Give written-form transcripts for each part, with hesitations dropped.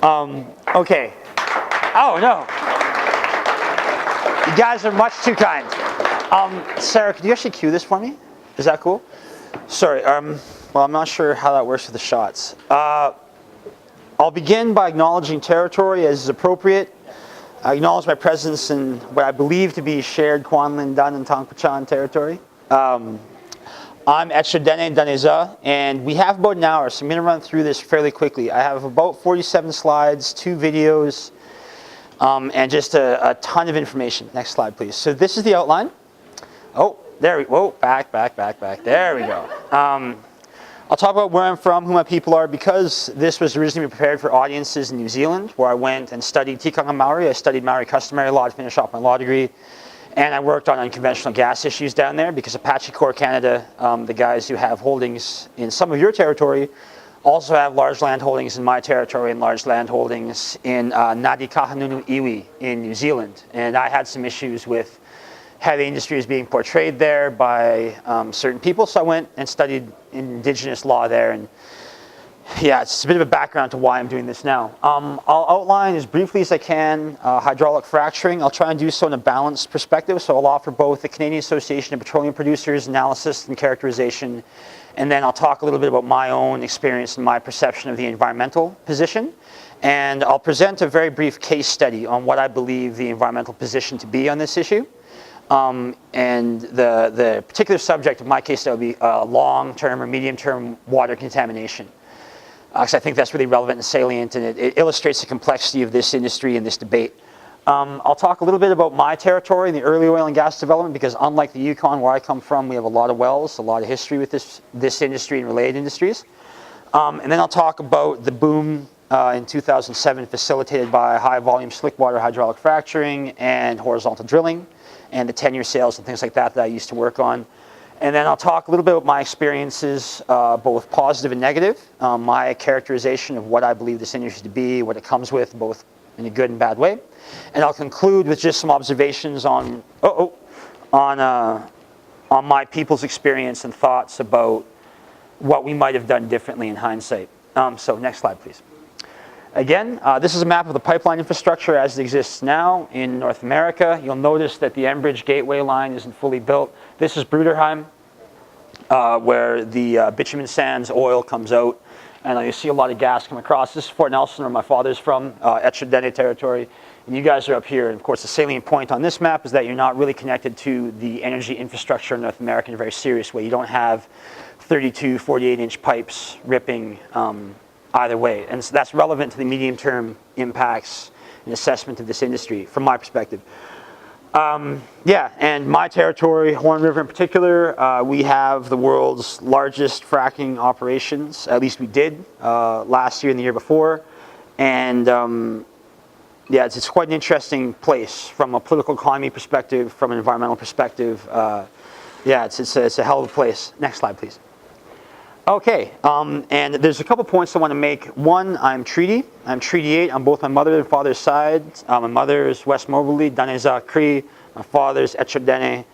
Okay. Oh, no. You guys are much too kind. Sarah, could you actually cue this for me? Is that cool? Sorry. Well, I'm not sure how that works with the shots. I'll begin by acknowledging territory as is appropriate. I acknowledge my presence in what I believe to be shared Kwan Lin Dan and Tangpachan territory. I'm Etchadene Daneza, and we have about an hour, so I'm going to run through this fairly quickly. I have about 47 slides, 2 videos, and just a ton of information. Next slide, please. So this is the outline. Oh, there we go. Whoa, back. There we go. I'll talk about where I'm from, who my people are, because this was originally prepared for audiences in New Zealand, where I went and studied tikanga Maori. I studied Maori customary law to finish off my law degree. And I worked on unconventional gas issues down there because Apache Corps Canada, the guys who have holdings in some of your territory, also have large land holdings in my territory and large land holdings in Ngāti Kahungunu Iwi in New Zealand. And I had some issues with heavy industries being portrayed there by certain people, so I went and studied indigenous law there. And yeah, it's a bit of a background to why I'm doing this now. I'll outline as briefly as I can hydraulic fracturing. I'll try and do so in a balanced perspective, so I'll offer both the Canadian Association of Petroleum Producers analysis and characterization, and then I'll talk a little bit about my own experience and my perception of the environmental position. And I'll present a very brief case study on what I believe the environmental position to be on this issue. And the particular subject of my case study will be long-term or medium-term water contamination. Because I think that's really relevant and salient, and it illustrates the complexity of this industry and this debate. I'll talk a little bit about my territory and the early oil and gas development, because unlike the Yukon, where I come from, we have a lot of wells, a lot of history with this industry and related industries. And then I'll talk about the boom in 2007 facilitated by high-volume slickwater hydraulic fracturing and horizontal drilling, and the 10-year sales and things like that I used to work on. And then I'll talk a little bit about my experiences, both positive and negative, my characterization of what I believe this industry to be, what it comes with, both in a good and bad way. And I'll conclude with just some observations on my people's experience and thoughts about what we might have done differently in hindsight. So next slide, please. Again, this is a map of the pipeline infrastructure as it exists now in North America. You'll notice that the Enbridge Gateway line isn't fully built. This is Bruderheim, where the bitumen sands oil comes out, and you see a lot of gas come across. This is Fort Nelson, where my father's from, Etchadene territory, and you guys are up here. And of course, the salient point on this map is that you're not really connected to the energy infrastructure in North America in a very serious way. You don't have 32, 48-inch pipes ripping either way. And so that's relevant to the medium-term impacts and assessment of this industry from my perspective. Yeah, and my territory, Horn River in particular, we have the world's largest fracking operations. At least we did last year and the year before. And yeah, it's quite an interesting place from a political economy perspective, from an environmental perspective. Yeah, it's a hell of a place. Next slide, please. Okay, and there's a couple points I want to make. One, I'm Treaty 8 on both my mother and father's side. My mother's West Moberly, Daneza Cree. My father's Etchadene.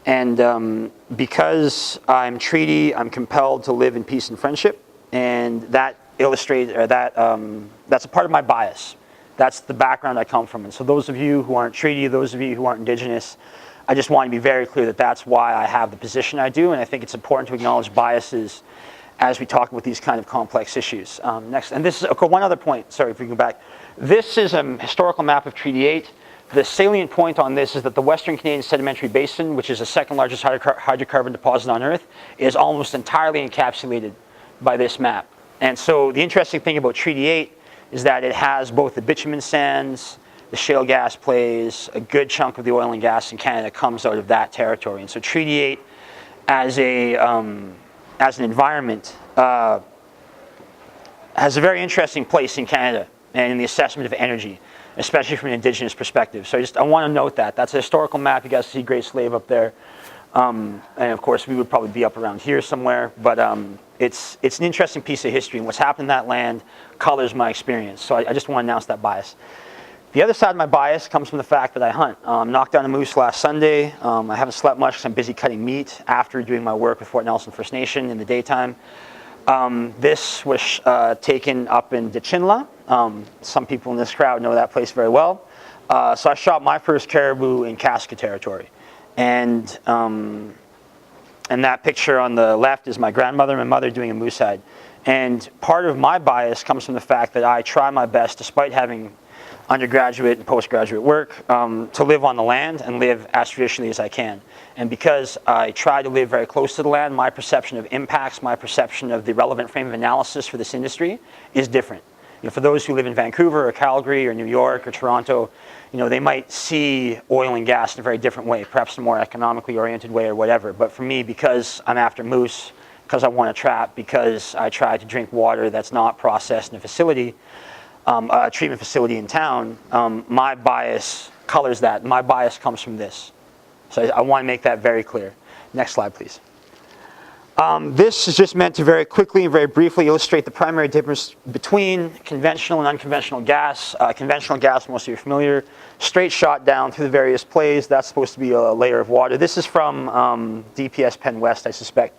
And because I'm Treaty, I'm compelled to live in peace and friendship. And that illustrates, or that's a part of my bias. That's the background I come from. And so those of you who aren't Treaty, those of you who aren't Indigenous, I just want to be very clear that that's why I have the position I do. And I think it's important to acknowledge biases as we talk about these kind of complex issues. Next, and this is okay, one other point. Sorry if we go back. This is a historical map of Treaty 8. The salient point on this is that the Western Canadian Sedimentary Basin, which is the second largest hydrocarbon deposit on Earth, is almost entirely encapsulated by this map. And so the interesting thing about Treaty 8 is that it has both the bitumen sands, the shale gas plays, a good chunk of the oil and gas in Canada comes out of that territory. And so Treaty 8 as an environment has a very interesting place in Canada and in the assessment of energy, especially from an Indigenous perspective. So I want to note that. That's a historical map. You guys see Great Slave up there. And of course, we would probably be up around here somewhere. But it's an interesting piece of history. And what's happened in that land colors my experience. So I just want to announce that bias. The other side of my bias comes from the fact that I hunt. Knocked down a moose last Sunday. I haven't slept much because I'm busy cutting meat after doing my work with Fort Nelson First Nation in the daytime. This was taken up in Dichinla, Some people in this crowd know that place very well. So I shot my first caribou in Casca territory. And that picture on the left is my grandmother and my mother doing a moose hide. And part of my bias comes from the fact that I try my best, despite having undergraduate and postgraduate work, to live on the land and live as traditionally as I can. And because I try to live very close to the land, my perception of impacts, my perception of the relevant frame of analysis for this industry is different. You know, for those who live in Vancouver or Calgary or New York or Toronto, you know, they might see oil and gas in a very different way, perhaps a more economically oriented way or whatever. But for me, because I'm after moose, because I want to trap, because I try to drink water that's not processed in a facility, a treatment facility in town, my bias colors that. My bias comes from this. So I want to make that very clear. Next slide, please. This is just meant to very quickly and very briefly illustrate the primary difference between conventional and unconventional gas. Conventional gas, most of you are familiar, straight shot down through the various plays. That's supposed to be a layer of water. This is from DPS Penn West, I suspect.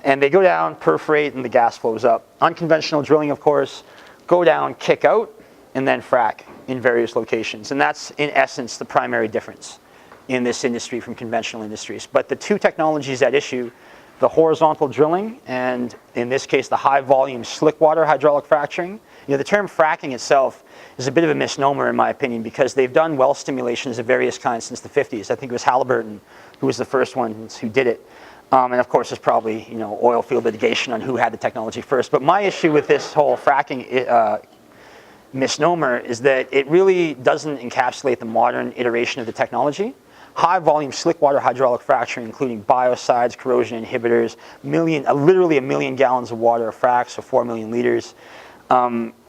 And they go down, perforate, and the gas flows up. Unconventional drilling, of course, go down, kick out, and then frack in various locations. And that's, in essence, the primary difference in this industry from conventional industries. But the two technologies at issue, the horizontal drilling and, in this case, the high-volume slickwater hydraulic fracturing. You know, the term fracking itself is a bit of a misnomer, in my opinion, because they've done well stimulations of various kinds since the 50s. I think it was Halliburton who was the first ones who did it. And of course, there's probably, you know, oil field litigation on who had the technology first. But my issue with this whole fracking misnomer is that it really doesn't encapsulate the modern iteration of the technology. High volume slickwater hydraulic fracturing, including biocides, corrosion inhibitors, literally 1 million gallons of water are fracked, so 4 million liters.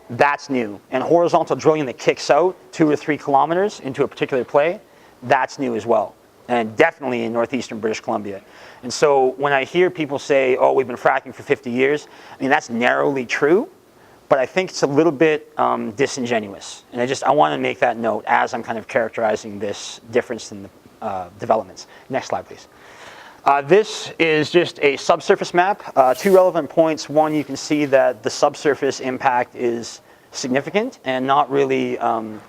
That's new. And horizontal drilling that kicks out 2 or 3 kilometers into a particular play, that's new as well. And definitely in northeastern British Columbia. And so when I hear people say, oh, we've been fracking for 50 years, I mean, that's narrowly true, but I think it's a little bit disingenuous. And I want to make that note as I'm kind of characterizing this difference in the developments. Next slide, please. This is just a subsurface map. 2 relevant points. One, you can see that the subsurface impact is significant and not really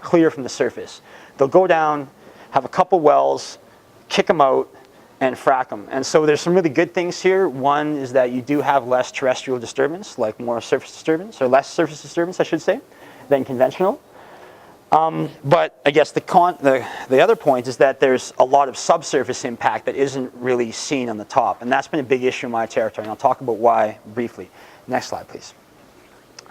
clear from the surface. They'll go down, have a couple wells, kick them out, and frack them. And so there's some really good things here. One is that you do have less terrestrial disturbance, like more surface disturbance, or less surface disturbance, I should say, than conventional. But I guess the other point is that there's a lot of subsurface impact that isn't really seen on the top. And that's been a big issue in my territory, and I'll talk about why briefly. Next slide, please.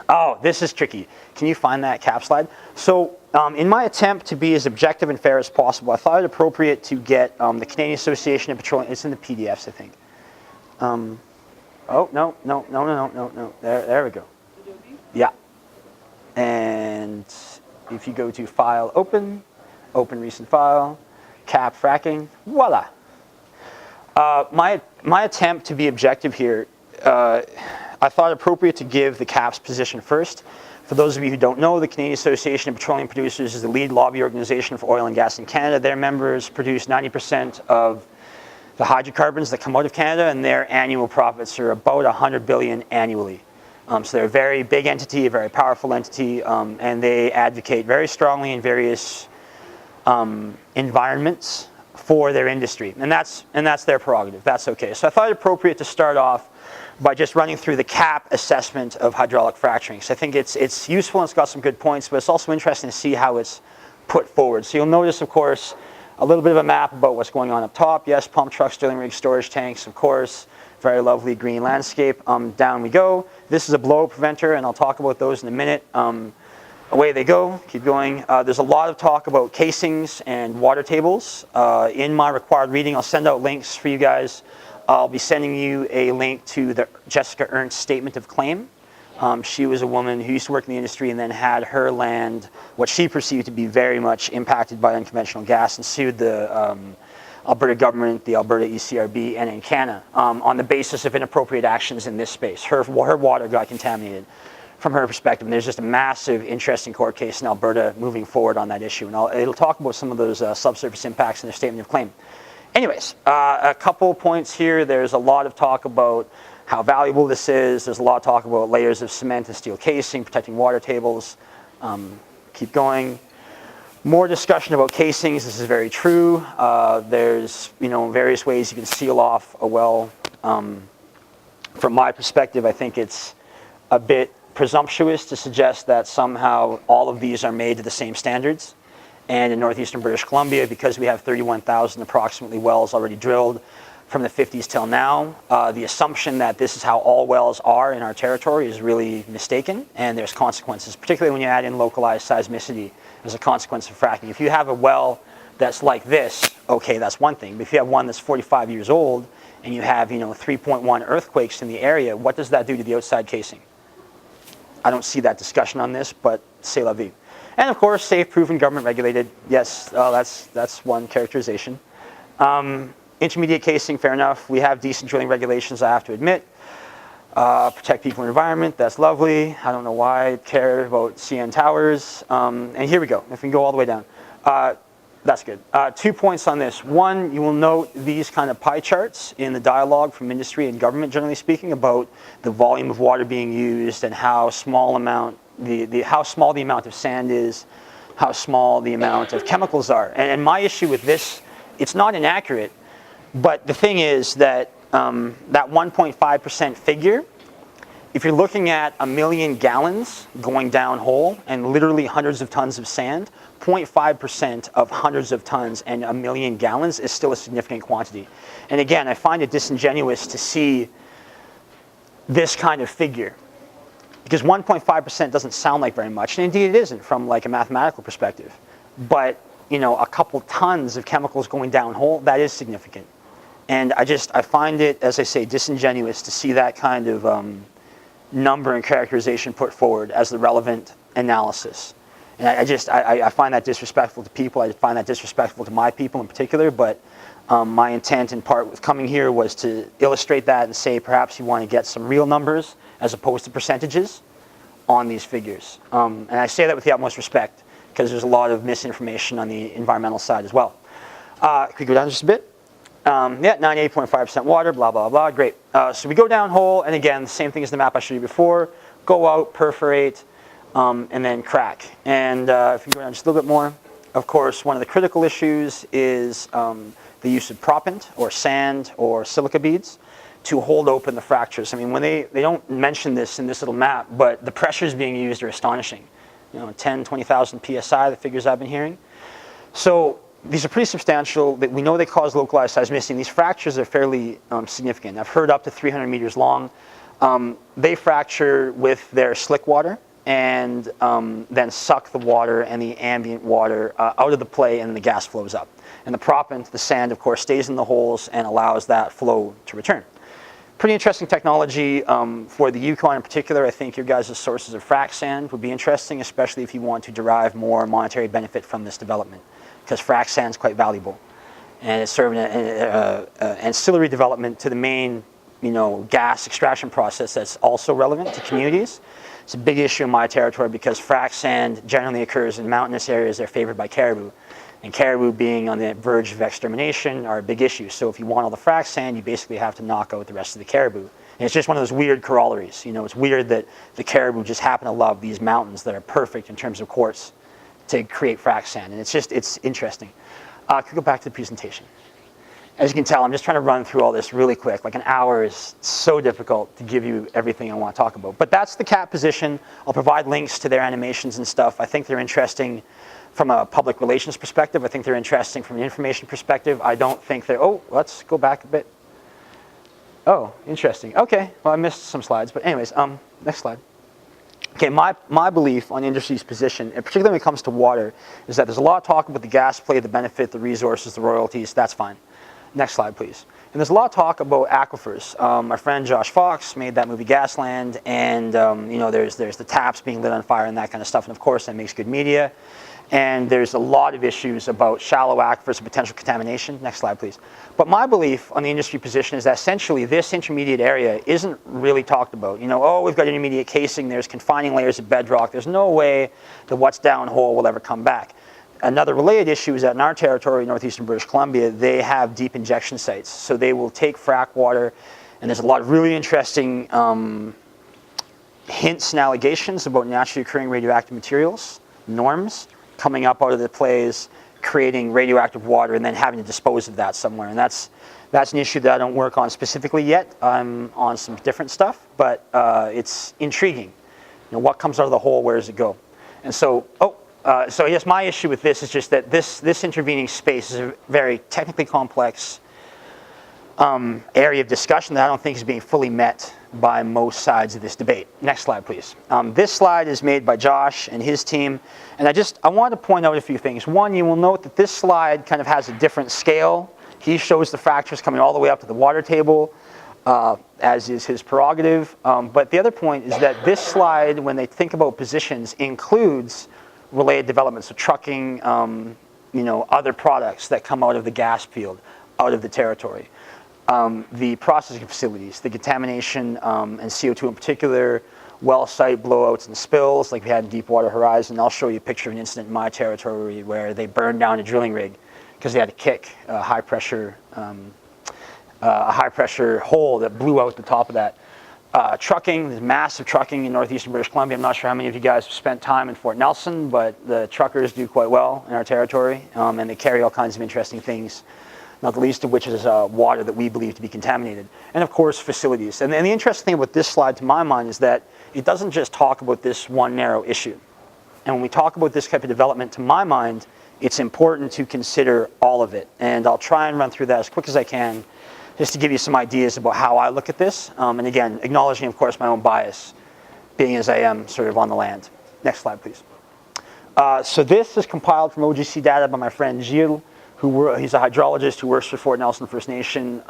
Oh, this is tricky. Can you find that cap slide? So in my attempt to be as objective and fair as possible, I thought it appropriate to get the Canadian Association of Petroleum. It's in the PDFs, I think. Oh, no. There we go. Yeah. And if you go to File, Open Recent File, Cap Fracking, voila. My attempt to be objective here, I thought it appropriate to give the CAP's position first. For those of you who don't know, the Canadian Association of Petroleum Producers is the lead lobby organization for oil and gas in Canada. Their members produce 90% of the hydrocarbons that come out of Canada, and their annual profits are about $100 billion annually. So they're a very big entity, a very powerful entity, and they advocate very strongly in various environments for their industry. And that's their prerogative. That's okay. So I thought it appropriate to start off by just running through the CAP assessment of hydraulic fracturing. So I think it's useful and it's got some good points, but it's also interesting to see how it's put forward. So you'll notice, of course, a little bit of a map about what's going on up top. Yes, pump trucks, drilling rigs, storage tanks, of course. Very lovely green landscape. Down we go. This is a blow preventer, and I'll talk about those in a minute. Away they go. Keep going. There's a lot of talk about casings and water tables. In my required reading, I'll send out links for you guys. I'll be sending you a link to the Jessica Ernst statement of claim. She was a woman who used to work in the industry and then had her land, what she perceived to be very much impacted by unconventional gas, and sued the Alberta government, the Alberta ECRB, and Encana on the basis of inappropriate actions in this space. Her water got contaminated from her perspective. And there's just a massive, interesting court case in Alberta moving forward on that issue. And it'll talk about some of those subsurface impacts in their statement of claim. Anyways, a couple points here. There's a lot of talk about how valuable this is. There's a lot of talk about layers of cement and steel casing, protecting water tables. Keep going. More discussion about casings. This is very true. There's various ways you can seal off a well. From my perspective, I think it's a bit presumptuous to suggest that somehow all of these are made to the same standards. And in northeastern British Columbia, because we have 31,000 approximately wells already drilled from the 50s till now, the assumption that this is how all wells are in our territory is really mistaken, and there's consequences, particularly when you add in localized seismicity as a consequence of fracking. If you have a well that's like this, okay, that's one thing. But if you have one that's 45 years old and you have 3.1 earthquakes in the area, what does that do to the outside casing? I don't see that discussion on this, but c'est la vie. And of course, safe, proven, government regulated. Yes, that's one characterization. Intermediate casing, fair enough. We have decent drilling regulations, I have to admit. Protect people and environment, that's lovely. I don't know why I care about CN towers. And here we go, if we can go all the way down. That's good. 2 points on this. One, you will note these kind of pie charts in the dialogue from industry and government, generally speaking, about the volume of water being used and how small amount how small the amount of sand is, how small the amount of chemicals are. And my issue with this, it's not inaccurate, but the thing is that that 1.5% figure, if you're looking at 1 million gallons going downhole and literally hundreds of tons of sand, 0.5% of hundreds of tons and 1 million gallons is still a significant quantity. And again, I find it disingenuous to see this kind of figure, because 1.5% doesn't sound like very much, and indeed it isn't from like a mathematical perspective. But a couple tons of chemicals going downhole, that is significant. And I find it, as I say, disingenuous to see that kind of number and characterization put forward as the relevant analysis. And I find that disrespectful to people. I find that disrespectful to my people in particular. But my intent in part with coming here was to illustrate that and say perhaps you want to get some real numbers as opposed to percentages on these figures. And I say that with the utmost respect because there's a lot of misinformation on the environmental side as well. Could we go down just a bit? Yeah, 98.5% water, blah, blah, blah, great. So we go downhole, and again, the same thing as the map I showed you before. Go out, perforate, and then crack. And if you go down just a little bit more, of course, one of the critical issues is the use of proppant or sand or silica beads to hold open the fractures. I mean, when they don't mention this in this little map, but the pressures being used are astonishing. 10, 20,000 PSI, the figures I've been hearing. So these are pretty substantial. We know they cause localized seismicity. These fractures are fairly significant. I've heard up to 300 meters long. They fracture with their slick water and then suck the water and the ambient water out of the play, and the gas flows up. And the proppant, the sand, of course, stays in the holes and allows that flow to return. Pretty interesting technology for the Yukon in particular. I think your guys' sources of frac sand would be interesting, especially if you want to derive more monetary benefit from this development, because frac sand is quite valuable. And it's sort of an ancillary development to the main gas extraction process that's also relevant to communities. It's a big issue in my territory because frac sand generally occurs in mountainous areas that are favored by caribou. And caribou being on the verge of extermination are a big issue. So if you want all the frac sand, you basically have to knock out the rest of the caribou. And it's just one of those weird corollaries. It's weird that the caribou just happen to love these mountains that are perfect in terms of quartz to create frac sand. And it's interesting. Could we go back to the presentation? As you can tell, I'm just trying to run through all this really quick. Like an hour is so difficult to give you everything I want to talk about. But that's the CAP position. I'll provide links to their animations and stuff. I think they're interesting from a public relations perspective. I think they're interesting from an information perspective. I don't think they're, let's go back a bit. Oh, interesting. Okay, well, I missed some slides. But anyways, next slide. Okay, my belief on industry's position, and particularly when it comes to water, is that there's a lot of talk about the gas play, the benefit, the resources, the royalties. That's fine. Next slide, please. And there's a lot of talk about aquifers. My friend Josh Fox made that movie Gasland, and there's the taps being lit on fire and that kind of stuff. And of course, that makes good media. And there's a lot of issues about shallow aquifers and potential contamination. Next slide, please. But my belief on the industry position is that essentially this intermediate area isn't really talked about. We've got intermediate casing, there's confining layers of bedrock. There's no way that what's downhole will ever come back. Another related issue is that in our territory, northeastern British Columbia, they have deep injection sites. So they will take frac water, and there's a lot of really interesting hints and allegations about naturally occurring radioactive materials, norms, coming up out of the plays, creating radioactive water, and then having to dispose of that somewhere. And that's an issue that I don't work on specifically yet. I'm on some different stuff, but it's intriguing. What comes out of the hole, where does it go? And so, so I guess my issue with this is just that this intervening space is a very technically complex area of discussion that I don't think is being fully met by most sides of this debate. Next slide, please. This slide is made by Josh and his team, and I wanted to point out a few things. One, you will note that this slide kind of has a different scale. He shows the fractures coming all the way up to the water table, as is his prerogative. But the other point is that this slide, when they think about positions, includes related developments, so trucking, other products that come out of the gas field, out of the territory. The processing facilities, the contamination and CO2 in particular, well site blowouts and spills like we had in Deepwater Horizon. I'll show you a picture of an incident in my territory where they burned down a drilling rig because they had to kick a high pressure hole that blew out the top of that. Trucking, there's massive trucking in northeastern British Columbia. I'm not sure how many of you guys have spent time in Fort Nelson, but the truckers do quite well in our territory, and they carry all kinds of interesting things, not the least of which is water that we believe to be contaminated. And of course, facilities. And the interesting thing about this slide, to my mind, is that it doesn't just talk about this one narrow issue. And when we talk about this type of development, to my mind, it's important to consider all of it. And I'll try and run through that as quick as I can, just to give you some ideas about how I look at this. And again, acknowledging, of course, my own bias, being as I am sort of on the land. Next slide, please. So this is compiled from OGC data by my friend Gilles, he's a hydrologist who works for Fort Nelson First Nation.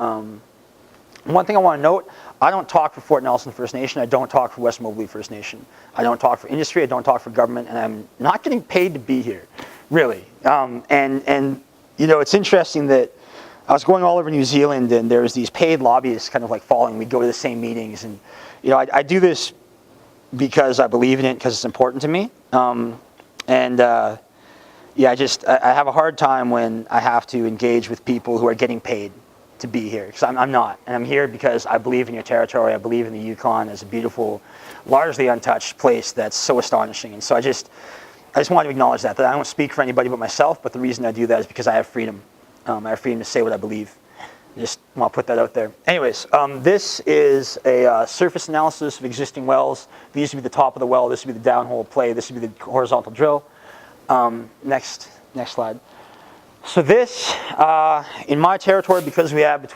One thing I want to note, I don't talk for Fort Nelson First Nation. I don't talk for West Mobley First Nation. I don't talk for industry. I don't talk for government. And I'm not getting paid to be here, really. It's interesting that I was going all over New Zealand, and there was these paid lobbyists kind of like following. We go to the same meetings, and I do this because I believe in it, because it's important to me. I have a hard time when I have to engage with people who are getting paid to be here, because I'm not. And I'm here because I believe in your territory. I believe in the Yukon as a beautiful, largely untouched place that's so astonishing. And so I just want to acknowledge that I don't speak for anybody but myself, but the reason I do that is because I have freedom. I have freedom to say what I believe. Just want to put that out there. Anyways, this is a surface analysis of existing wells. These would be the top of the well. This would be the downhole play. This would be the horizontal drill. Next slide. So this, in my territory, because we have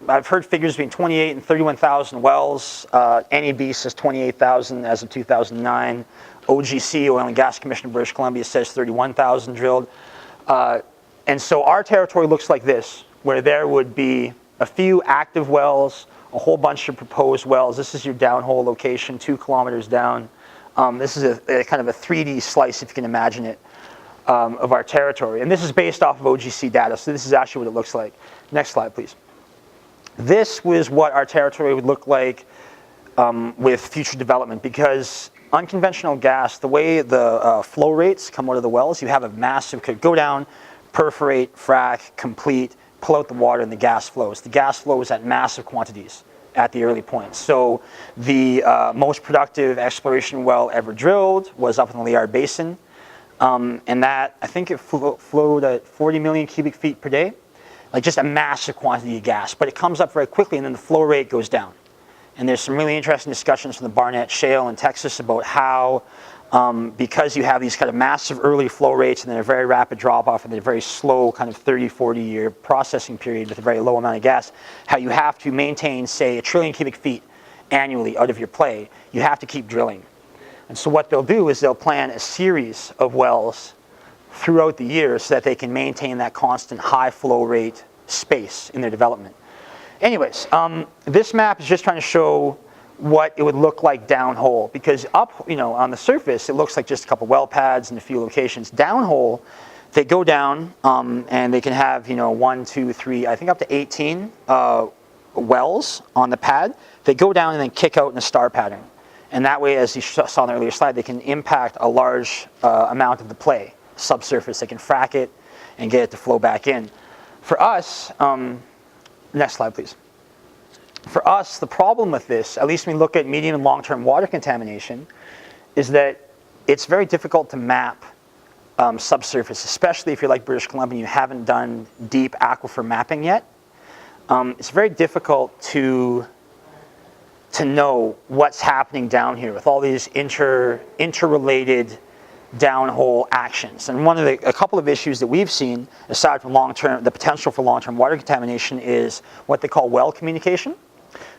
I've heard figures between 28 and 31,000 wells. NEB says 28,000 as of 2009. OGC, Oil and Gas Commission of British Columbia, says 31,000 drilled. And so our territory looks like this, where there would be a few active wells, a whole bunch of proposed wells. This is your downhole location, 2 kilometers down. This is a kind of a 3D slice, if you can imagine it, of our territory. And this is based off of OGC data, so this is actually what it looks like. Next slide, please. This was what our territory would look like with future development, because unconventional gas, the way the flow rates come out of the wells, you have a massive, could go down, perforate, frack, complete, pull out the water, and the gas flows. The gas flows at massive quantities at the early points. So the most productive exploration well ever drilled was up in the Horn Basin. And that, I think it flowed at 40 million cubic feet per day, like just a massive quantity of gas. But it comes up very quickly, and then the flow rate goes down. And there's some really interesting discussions from the Barnett Shale in Texas about how, because you have these kind of massive early flow rates and then a very rapid drop-off and then a very slow kind of 30, 40-year processing period with a very low amount of gas, how you have to maintain, say, 1 trillion cubic feet annually out of your play. You have to keep drilling. And so what they'll do is they'll plan a series of wells throughout the year so that they can maintain that constant high flow rate space in their development. Anyways, this map is just trying to show what it would look like downhole, because up, on the surface, it looks like just a couple well pads and a few locations. Downhole, they go down and they can have 1, 2, 3, I think up to 18 wells on the pad. They go down and then kick out in a star pattern. And that way, as you saw in the earlier slide, they can impact a large amount of the play, subsurface. They can frack it and get it to flow back in. For us, next slide, please. For us, the problem with this, at least when we look at medium and long-term water contamination, is that it's very difficult to map subsurface, especially if you're like British Columbia and you haven't done deep aquifer mapping yet. It's very difficult to know what's happening down here with all these interrelated downhole actions. And a couple of issues that we've seen, aside from the potential for long-term water contamination, is what they call well communication.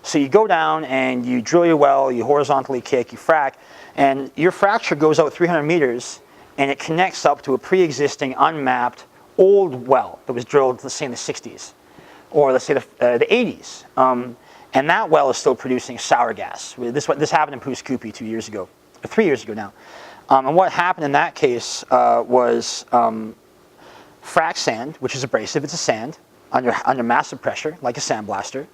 So you go down and you drill your well, you horizontally kick, you frack, and your fracture goes out 300 meters and it connects up to a pre-existing unmapped old well that was drilled, let's say in the 60s, or let's say the 80s. And that well is still producing sour gas. This happened in Pouce Coupe 3 years ago now. And what happened in that case was frac sand, which is abrasive, it's a sand, under massive pressure, like a sandblaster,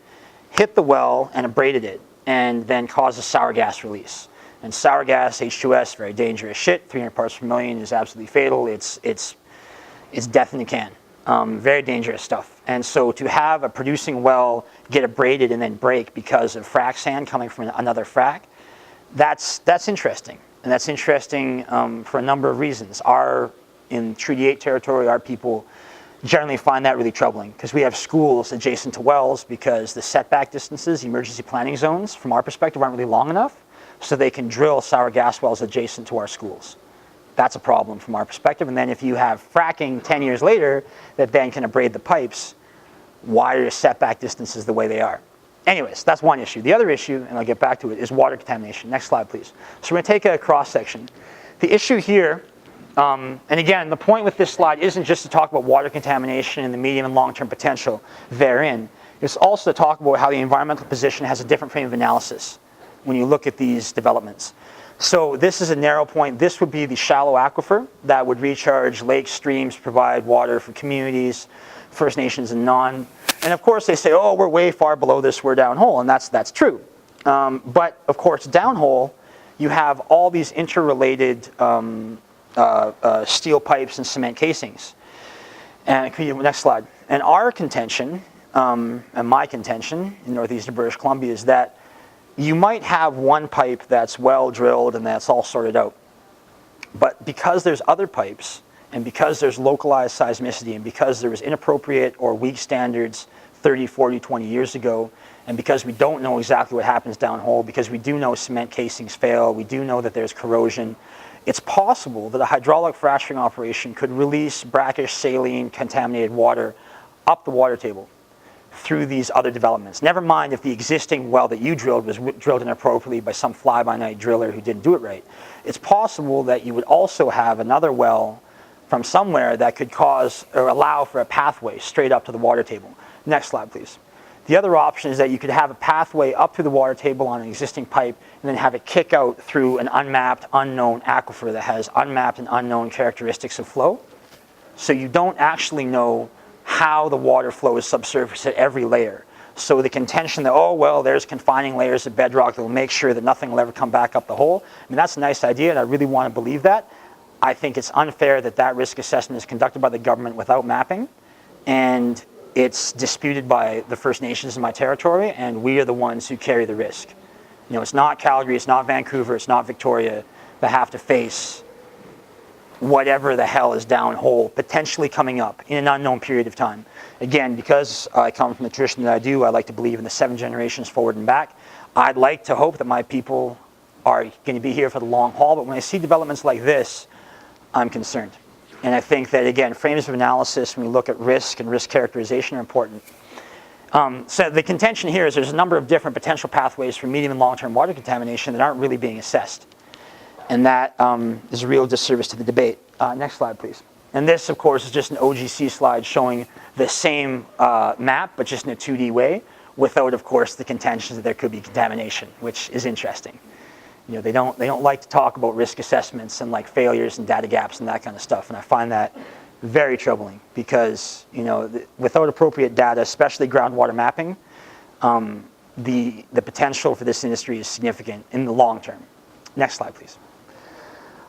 hit the well and abraded it, and then caused a sour gas release. And sour gas, H2S, very dangerous shit. 300 parts per million is absolutely fatal. It's death in the can. Very dangerous stuff. And so to have a producing well get abraded and then break because of frac sand coming from another frac, that's interesting. And that's interesting for a number of reasons. In Treaty 8 territory, our people generally find that really troubling because we have schools adjacent to wells because the setback distances, emergency planning zones, from our perspective, aren't really long enough, so they can drill sour gas wells adjacent to our schools. That's a problem from our perspective. And then if you have fracking 10 years later that then can abrade the pipes, why are your setback distances the way they are? Anyways, that's one issue. The other issue, and I'll get back to it, is water contamination. Next slide, please. So we're going to take a cross-section. The issue here, and again, the point with this slide isn't just to talk about water contamination and the medium and long-term potential therein. It's also to talk about how the environmental position has a different frame of analysis when you look at these developments. So this is a narrow point. This would be the shallow aquifer that would recharge lakes, streams, provide water for communities, First Nations and non. And of course they say, oh, we're way far below this, we're downhole, and that's true. But of course downhole, you have all these interrelated steel pipes and cement casings. And next slide. And our contention, and my contention in northeastern British Columbia, is that you might have one pipe that's well drilled and that's all sorted out. But because there's other pipes, and because there's localized seismicity, and because there was inappropriate or weak standards 30, 40, 20 years ago, and because we don't know exactly what happens downhole, because we do know cement casings fail, we do know that there's corrosion, it's possible that a hydraulic fracturing operation could release brackish, saline, contaminated water up the water table through these other developments. Never mind if the existing well that you drilled was drilled inappropriately by some fly-by-night driller who didn't do it right. It's possible that you would also have another well from somewhere that could cause or allow for a pathway straight up to the water table. Next slide, please. The other option is that you could have a pathway up to the water table on an existing pipe and then have it kick out through an unmapped, unknown aquifer that has unmapped and unknown characteristics of flow. So you don't actually know how the water flows subsurface at every layer. So the contention that, oh, well, there's confining layers of bedrock that will make sure that nothing will ever come back up the hole. I mean, that's a nice idea, and I really want to believe that. I think it's unfair that that risk assessment is conducted by the government without mapping, and it's disputed by the First Nations in my territory, and we are the ones who carry the risk. You know, it's not Calgary, it's not Vancouver, it's not Victoria that have to face whatever the hell is downhole potentially coming up in an unknown period of time. Again, because I come from the tradition that I do, I like to believe in the 7 generations forward and back. I'd like to hope that my people are going to be here for the long haul, but when I see developments like this, I'm concerned. And I think that, again, frames of analysis when we look at risk and risk characterization are important. So the contention here is there's a number of different potential pathways for medium and long-term water contamination that aren't really being assessed. And that is a real disservice to the debate. Next slide, please. And this, of course, is just an OGC slide showing the same map, but just in a 2D way, without, of course, the contention that there could be contamination, which is interesting. You know, they don't like to talk about risk assessments and like failures and data gaps and that kind of stuff. And I find that very troubling because, you know, without appropriate data, especially groundwater mapping, the potential for this industry is significant in the long term. Next slide, please.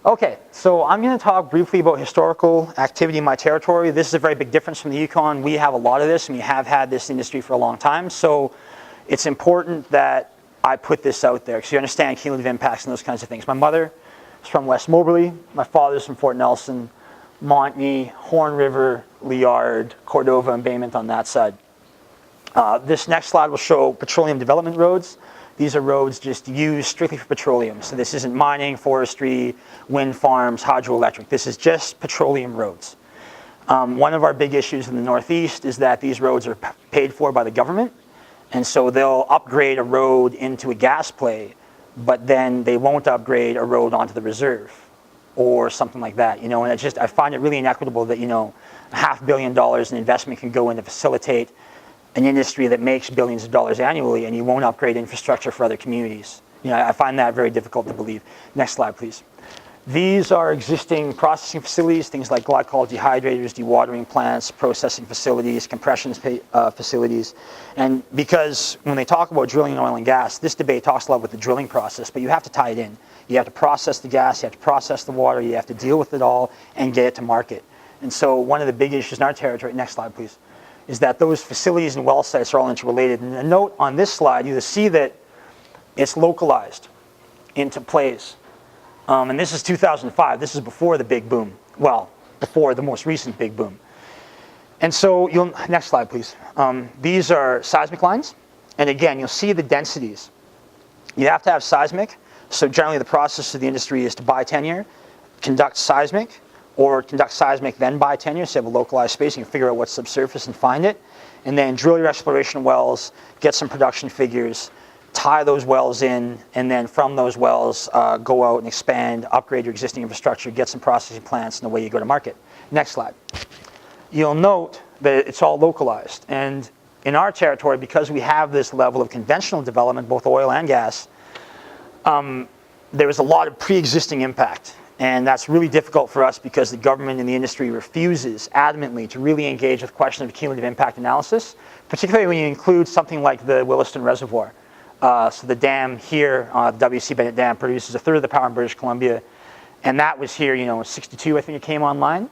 Okay, so I'm going to talk briefly about historical activity in my territory. This is a very big difference from the Yukon. We have a lot of this, and we have had this industry for a long time. So it's important that I put this out there because you understand cumulative impacts and those kinds of things. My mother is from West Moberly. My father's from Fort Nelson, Montney, Horn River, Liard, Cordova, and Behn on that side. This next slide will show petroleum development roads. These are roads just used strictly for petroleum. So this isn't mining, forestry, wind farms, hydroelectric. This is just petroleum roads. One of our big issues in the Northeast is that these roads are paid for by the government. And so they'll upgrade a road into a gas play, but then they won't upgrade a road onto the reserve or something like that. And it just, I find it really inequitable that, $500 million in investment can go in to facilitate an industry that makes billions of dollars annually, and you won't upgrade infrastructure for other communities. I find that very difficult to believe. Next slide, please. These are existing processing facilities, things like glycol dehydrators, dewatering plants, processing facilities, compression facilities. And because when they talk about drilling in oil and gas, this debate talks a lot with the drilling process, but you have to tie it in. You have to process the gas, you have to process the water, you have to deal with it all and get it to market. And so one of the big issues in our territory, next slide, please, is that those facilities and well sites are all interrelated. And a note on this slide, you'll see that it's localized into plays. And this is 2005. This is before the big boom. Well, before the most recent big boom. And so, next slide, please. These are seismic lines. And again, you'll see the densities. You have to have seismic. So generally the process of the industry is to buy tenure, conduct seismic, or conduct seismic, then buy tenure, so you have a localized spacing, and figure out what's subsurface and find it. And then drill your exploration wells, get some production figures, tie those wells in, and then from those wells, go out and expand, upgrade your existing infrastructure, get some processing plants, and away you go to market. Next slide. You'll note that it's all localized. And in our territory, because we have this level of conventional development, both oil and gas, there is a lot of pre-existing impact. And that's really difficult for us because the government and the industry refuses adamantly to really engage with the question of cumulative impact analysis, particularly when you include something like the Williston Reservoir. So the dam here, W.C. Bennett Dam, produces a third of the power in British Columbia. And that was here, in 62, I think it came online.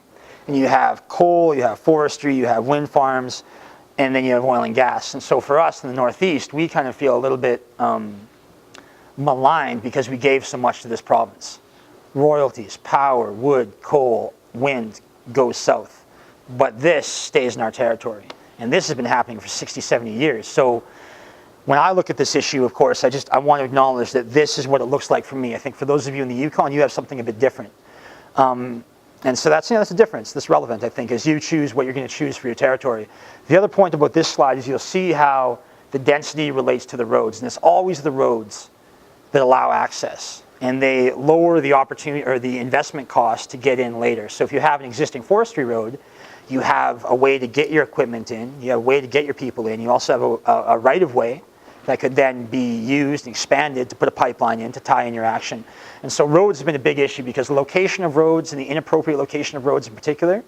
And you have coal, you have forestry, you have wind farms, and then you have oil and gas. And so for us in the Northeast, we kind of feel a little bit maligned because we gave so much to this province. Royalties, power, wood, coal, wind goes south. But this stays in our territory. And this has been happening for 60, 70 years. So when I look at this issue, of course, I want to acknowledge that this is what it looks like for me. I think for those of you in the Yukon, you have something a bit different. And so that's a difference that's relevant, I think, as you choose what you're going to choose for your territory. The other point about this slide is you'll see how the density relates to the roads. And it's always the roads that allow access. And they lower the opportunity or the investment cost to get in later. So if you have an existing forestry road, you have a way to get your equipment in, you have a way to get your people in, you also have a right-of-way that could then be used and expanded to put a pipeline in to tie in your action. And so roads have been a big issue because the location of roads and the inappropriate location of roads in particular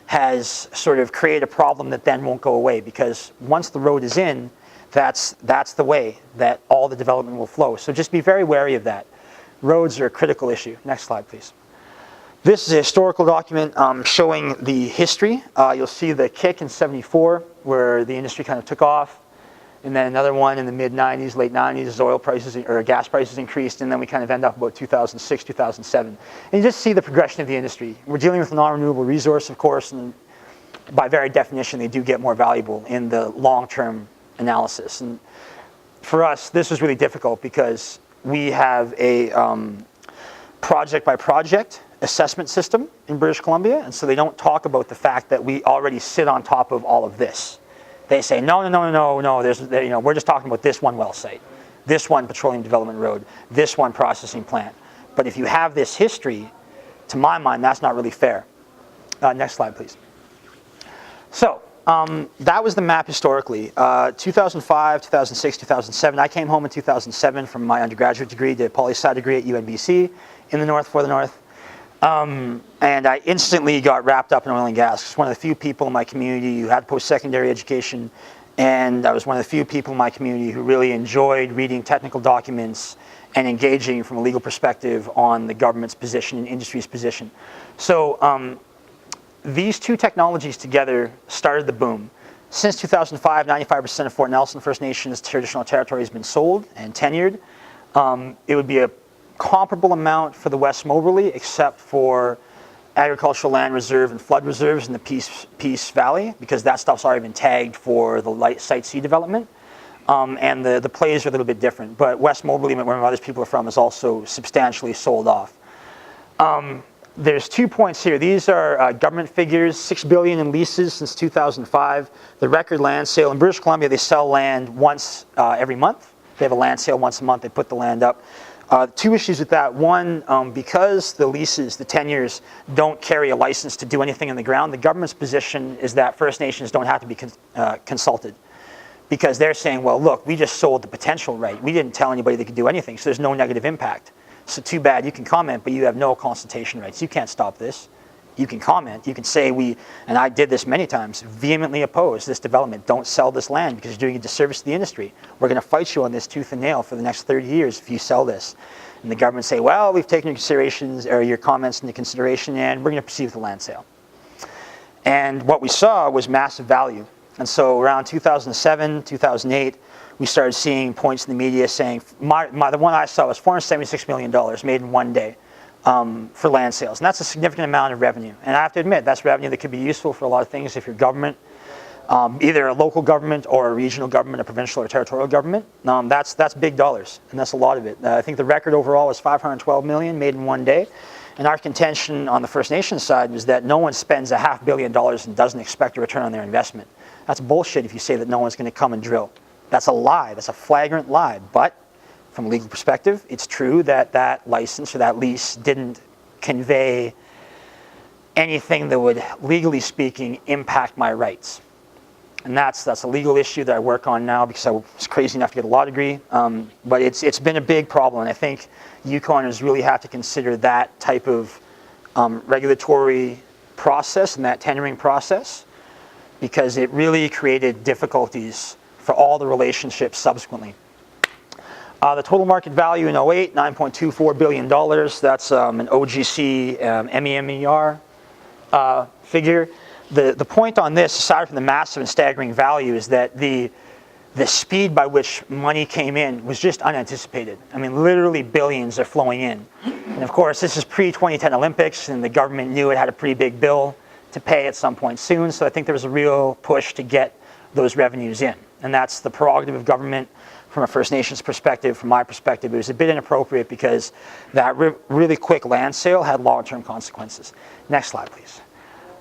has sort of created a problem that then won't go away, because once the road is in, that's the way that all the development will flow. So just be very wary of that. Roads are a critical issue. Next slide, please. This is a historical document showing the history. You'll see the kick in '74, where the industry kind of took off. And then another one in the mid-'90s, late '90s, as oil prices or gas prices increased. And then we kind of end up about 2006, 2007. And you just see the progression of the industry. We're dealing with a non-renewable resource, of course, and by very definition, they do get more valuable in the long-term analysis. And for us, this was really difficult because we have a project-by-project assessment system in British Columbia, and so they don't talk about the fact that we already sit on top of all of this. They say, no, we're just talking about this one well site, this one petroleum development road, this one processing plant. But if you have this history, to my mind, that's not really fair. Next slide, please. So that was the map historically. 2005, 2006, 2007. I came home in 2007 from my undergraduate degree, did a poli-sci degree at UNBC in the north, for the north. And I instantly got wrapped up in oil and gas. I was one of the few people in my community who had post-secondary education, and I was one of the few people in my community who really enjoyed reading technical documents and engaging from a legal perspective on the government's position and industry's position. So these two technologies together started the boom. Since 2005, 95% of Fort Nelson First Nations traditional territory has been sold and tenured. It would be a comparable amount for the West Moberly, except for agricultural land reserve and flood reserves in the Peace Valley, because that stuff's already been tagged for the light Site C development. And the plays are a little bit different. But West Moberly, where my other people are from, is also substantially sold off. There's 2 points here. These are government figures, $6 billion in leases since 2005. The record land sale in British Columbia, they sell land once every month. They have a land sale once a month. They put the land up. 2 issues with that. One, because the leases, the tenures, don't carry a license to do anything in the ground, the government's position is that First Nations don't have to be consulted. Because they're saying, well, look, we just sold the potential right. We didn't tell anybody they could do anything, so there's no negative impact. So too bad, you can comment, but you have no consultation rights. You can't stop this. You can comment. You can say and I did this many times, vehemently oppose this development. Don't sell this land because you're doing a disservice to the industry. We're going to fight you on this tooth and nail for the next 30 years if you sell this. And the government say, well, we've taken your considerations or your comments into consideration and we're going to proceed with the land sale. And what we saw was massive value. And so around 2007, 2008, we started seeing points in the media saying, the one I saw was $476 million made in one day for land sales. And that's a significant amount of revenue. And I have to admit, that's revenue that could be useful for a lot of things if you're government, either a local government or a regional government, a provincial or territorial government. That's big dollars, and that's a lot of it. I think the record overall was $512 million made in one day. And our contention on the First Nations side was that no one spends $500 million and doesn't expect a return on their investment. That's bullshit if you say that no one's going to come and drill. That's a lie. That's a flagrant lie. But from a legal perspective, it's true that that license or that lease didn't convey anything that would, legally speaking, impact my rights. And that's a legal issue that I work on now because I was crazy enough to get a law degree. But it's been a big problem. And I think Yukoners really have to consider that type of regulatory process and that tendering process, because it really created difficulties for all the relationships subsequently. The total market value in 2008, $9.24 billion. That's an OGC MEMER figure. The point on this, aside from the massive and staggering value, is that the speed by which money came in was just unanticipated. I mean, literally billions are flowing in. And of course, this is pre-2010 Olympics, and the government knew it had a pretty big bill to pay at some point soon. So I think there was a real push to get those revenues in. And that's the prerogative of government. From a First Nations perspective, from my perspective, it was a bit inappropriate because that really quick land sale had long-term consequences. Next slide, please.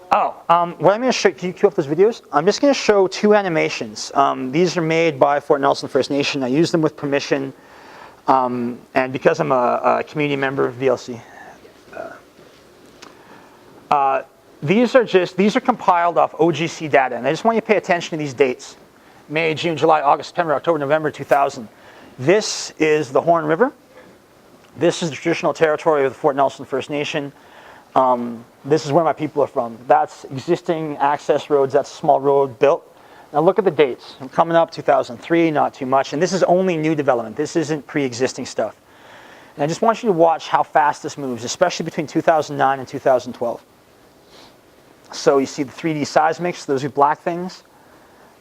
What I'm going to show, can you cue up those videos? I'm just going to show 2 animations. These are made by Fort Nelson First Nation. I use them with permission. And because I'm a community member of VLC. These are compiled off OGC data. And I just want you to pay attention to these dates. May, June, July, August, September, October, November 2000. This is the Horn River. This is the traditional territory of the Fort Nelson First Nation. This is where my people are from. That's existing access roads. That's a small road built. Now look at the dates. I'm coming up 2003, not too much. And this is only new development. This isn't pre-existing stuff. And I just want you to watch how fast this moves, especially between 2009 and 2012. So you see the 3D seismics, those are black things.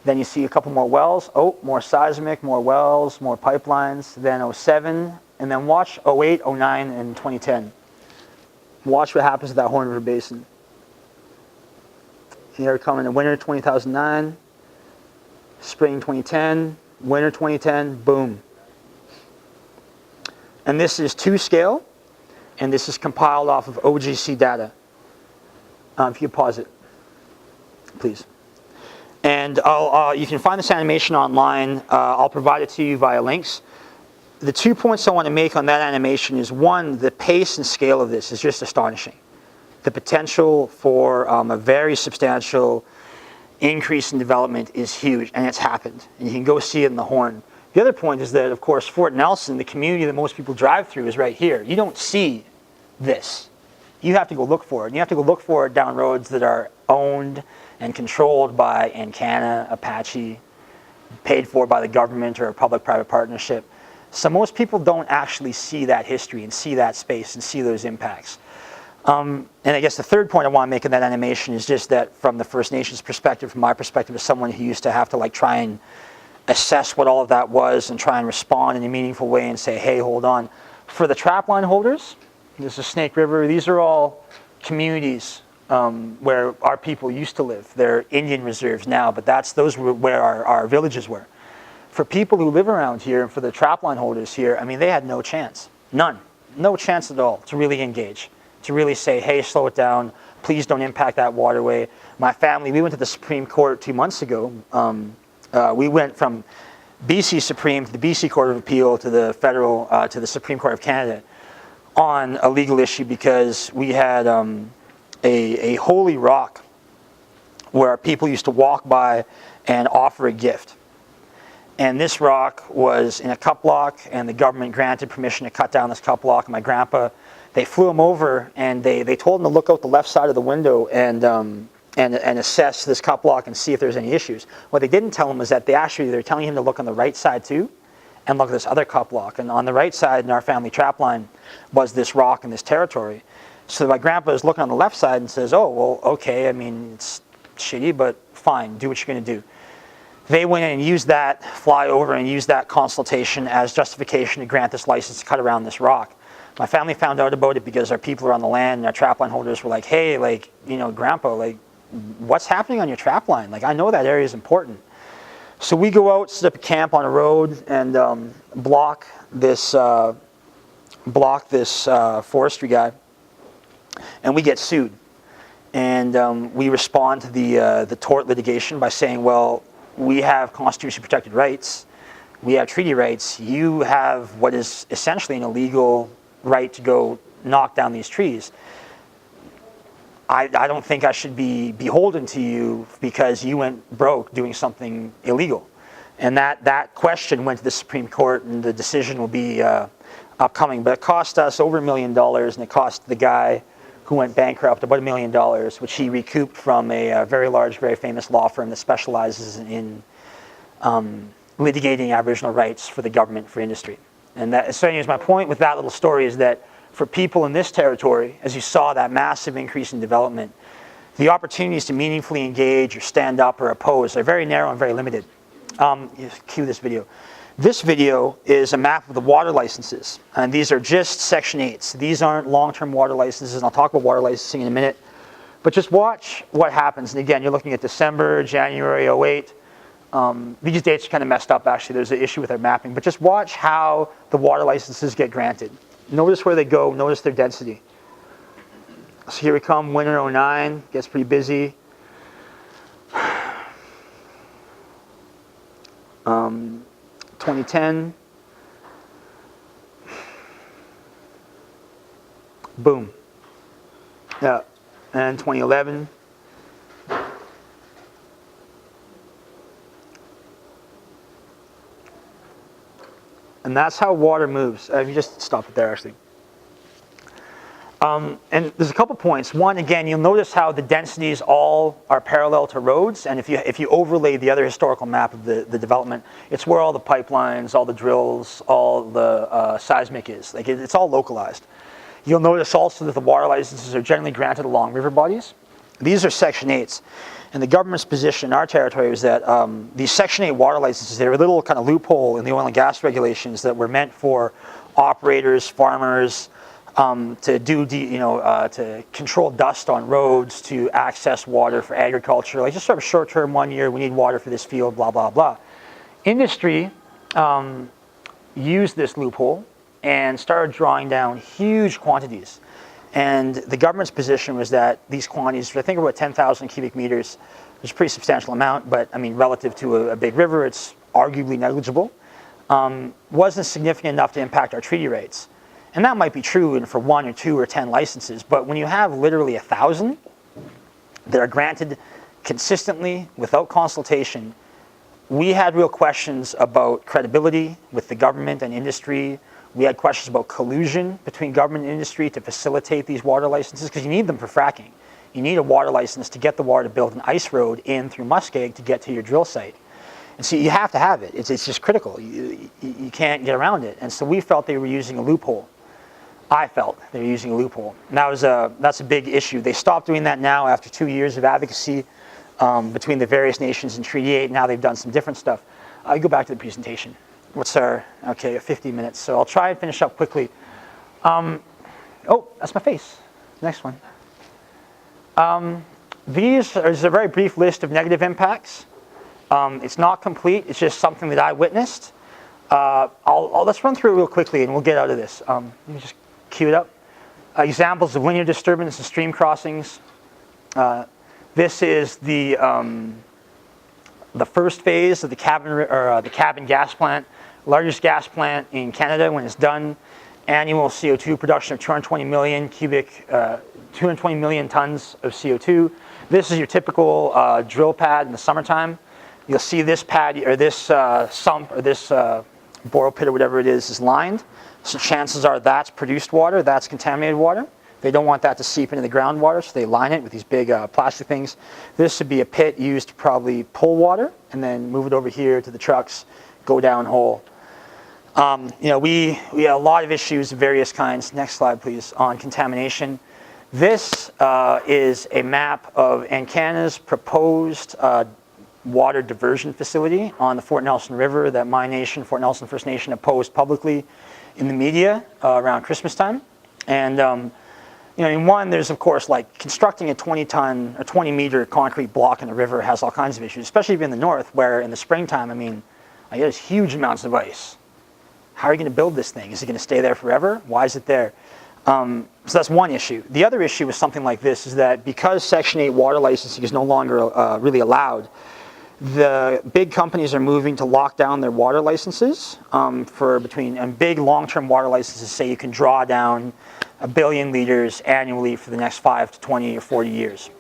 Then you see a couple more wells. Oh, more seismic, more wells, more pipelines. Then 07, and then watch 08, 09, and 2010. Watch what happens to that Horn River Basin. Here coming in winter 2009, spring 2010, winter 2010, boom. And this is 2 scale, and this is compiled off of OGC data. If you pause it, please. And you can find this animation online. I'll provide it to you via links. The 2 points I want to make on that animation is, 1, the pace and scale of this is just astonishing. The potential for a very substantial increase in development is huge, and it's happened. And you can go see it in the Horn. The other point is that, of course, Fort Nelson, the community that most people drive through, is right here. You don't see this. You have to go look for it. And you have to go look for it down roads that are owned and controlled by Encana, Apache, paid for by the government or a public-private partnership. So most people don't actually see that history and see that space and see those impacts. And I guess the third point I want to make in that animation is just that from the First Nations perspective, from my perspective as someone who used to have to like try and assess what all of that was and try and respond in a meaningful way and say, hey, hold on. For the trapline holders, this is Snake River, these are all communities where our people used to live. They're Indian reserves now, but those were where our villages were. For people who live around here and for the trapline holders here, I mean, they had no chance. None. No chance at all to really engage, to really say, hey, slow it down. Please don't impact that waterway. My family, we went to the Supreme Court 2 months ago. We went from BC Supreme to the BC Court of Appeal to the federal, to the Supreme Court of Canada on a legal issue because we had a holy rock where people used to walk by and offer a gift. And this rock was in a cup block, and the government granted permission to cut down this cup block. And my grandpa, they flew him over, and they told him to look out the left side of the window and assess this cup block and see if there's any issues. What they didn't tell him is that they're telling him to look on the right side too, and look at this other cup block. And on the right side in our family trapline was this rock and this territory. So my grandpa is looking on the left side and says, oh, well, okay, I mean, it's shitty, but fine, do what you're going to do. They went in and used that flyover and used that consultation as justification to grant this license to cut around this rock. My family found out about it because our people are on the land and our trapline holders were like, hey, like, you know, Grandpa, like, what's happening on your trapline? Like, I know that area is important. So we go out, set up a camp on a road and block this forestry guy, and we get sued. And we respond to the tort litigation by saying, well, we have constitutionally protected rights, we have treaty rights, you have what is essentially an illegal right to go knock down these trees. I don't think I should be beholden to you because you went broke doing something illegal. And that question went to the Supreme Court, and the decision will be upcoming. But it cost us over $1 million, and it cost the guy who went bankrupt about $1 million, which he recouped from a very large, very famous law firm that specializes in litigating Aboriginal rights for the government, for industry. And that, so anyways, my point with that little story is that for people in this territory, as you saw that massive increase in development, the opportunities to meaningfully engage or stand up or oppose are very narrow and very limited. Cue this video. This video is a map of the water licenses, and these are just Section 8s. These aren't long-term water licenses, and I'll talk about water licensing in a minute. But just watch what happens. And again, you're looking at December, January 08. These dates are kind of messed up, actually. There's an issue with our mapping. But just watch how the water licenses get granted. Notice where they go. Notice their density. So here we come, winter 09. Gets pretty busy. 2010, boom. Yeah, and 2011. And that's how water moves. You just stop it there, actually. And there's a couple points. One, again, you'll notice how the densities all are parallel to roads. And if you overlay the other historical map of the development, it's where all the pipelines, all the drills, all the seismic is. Like it's all localized. You'll notice also that the water licenses are generally granted along river bodies. These are Section 8s. And the government's position in our territory was that these Section 8 water licenses, they're a little kind of loophole in the oil and gas regulations that were meant for operators, farmers, to control dust on roads, to access water for agriculture, like just sort of short-term 1 year, we need water for this field, blah, blah, blah. Industry used this loophole and started drawing down huge quantities. And the government's position was that these quantities, I think about 10,000 cubic meters, which is a pretty substantial amount, but I mean, relative to a big river, it's arguably negligible, wasn't significant enough to impact our treaty rates. And that might be true for 1 or 2 or 10 licenses, but when you have literally 1,000 that are granted consistently without consultation, we had real questions about credibility with the government and industry. We had questions about collusion between government and industry to facilitate these water licenses, because you need them for fracking. You need a water license to get the water to build an ice road in through Muskeg to get to your drill site. And so you have to have it. It's just critical. You can't get around it. And so we felt they were using a loophole. I felt they were using a loophole. And that's a big issue. They stopped doing that now after 2 years of advocacy between the various nations in Treaty 8. Now they've done some different stuff. I'll go back to the presentation. Okay, 50 minutes. So I'll try and finish up quickly. Oh, that's my face. Next one. These is a very brief list of negative impacts. It's not complete. It's just something that I witnessed. Let's run through it real quickly and we'll get out of this. Let me just cue it up. Examples of linear disturbance and stream crossings. This is the first phase of the Cabin gas plant, largest gas plant in Canada. When it's done, annual CO2 production of 220 million tons of CO2. This is your typical drill pad in the summertime. You'll see this pad or this sump or this borrow pit or whatever it is lined. So chances are that's produced water, that's contaminated water. They don't want that to seep into the groundwater, so they line it with these big plastic things. This would be a pit used to probably pull water and then move it over here to the trucks, go down hole. We have a lot of issues of various kinds. Next slide, please, on contamination. This is a map of Canada's proposed water diversion facility on the Fort Nelson River that my nation, Fort Nelson First Nation, opposed publicly in the media around Christmas time. And in one, there's of course like constructing a 20-ton or 20-meter concrete block in the river has all kinds of issues, especially in the north, where in the springtime, there's huge amounts of ice. How are you going to build this thing? Is it going to stay there forever? Why is it there? So that's one issue. The other issue with something like this is that because Section 8 water licensing is no longer really allowed, the big companies are moving to lock down their water licenses and big long-term water licenses say you can draw down 1 billion liters annually for the next 5 to 20 or 40 years.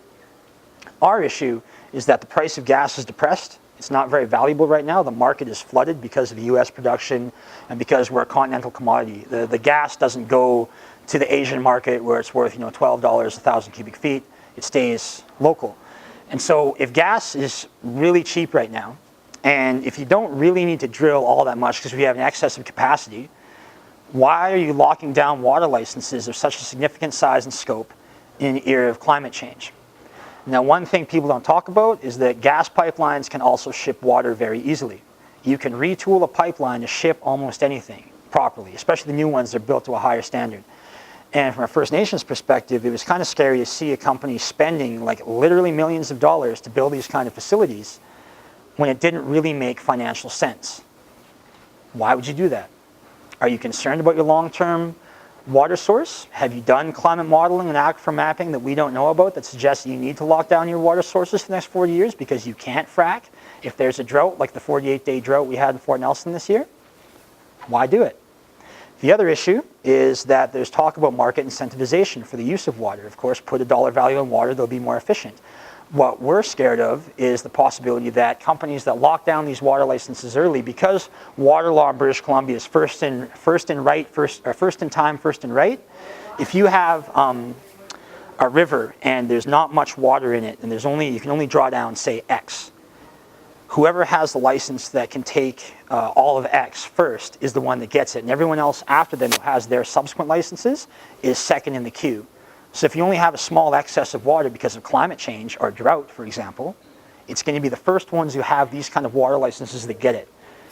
Our issue is that the price of gas is depressed. It's not very valuable right now. The market is flooded because of US production and because we're a continental commodity. The gas doesn't go to the Asian market where it's worth $12 a 1,000 cubic feet. It stays local. And so if gas is really cheap right now, and if you don't really need to drill all that much because we have an excess of capacity, why are you locking down water licenses of such a significant size and scope in the era of climate change? Now, one thing people don't talk about is that gas pipelines can also ship water very easily. You can retool a pipeline to ship almost anything properly, especially the new ones that are built to a higher standard. And from a First Nations perspective, it was kind of scary to see a company spending like literally millions of dollars to build these kind of facilities when it didn't really make financial sense. Why would you do that? Are you concerned about your long-term water source? Have you done climate modeling and aquifer mapping that we don't know about that suggests you need to lock down your water sources for the next 40 years because you can't frack if there's a drought like the 48-day drought we had in Fort Nelson this year? Why do it? The other issue is that there's talk about market incentivization for the use of water. Of course, put a dollar value on water, they'll be more efficient. What we're scared of is the possibility that companies that lock down these water licenses early, because water law in British Columbia is first in time, first in right. If you have a river and there's not much water in it, and you can only draw down, say, X. Whoever has the license that can take all of X first is the one that gets it, and everyone else after them who has their subsequent licenses is second in the queue. So if you only have a small excess of water because of climate change or drought, for example, it's going to be the first ones who have these kind of water licenses that get it.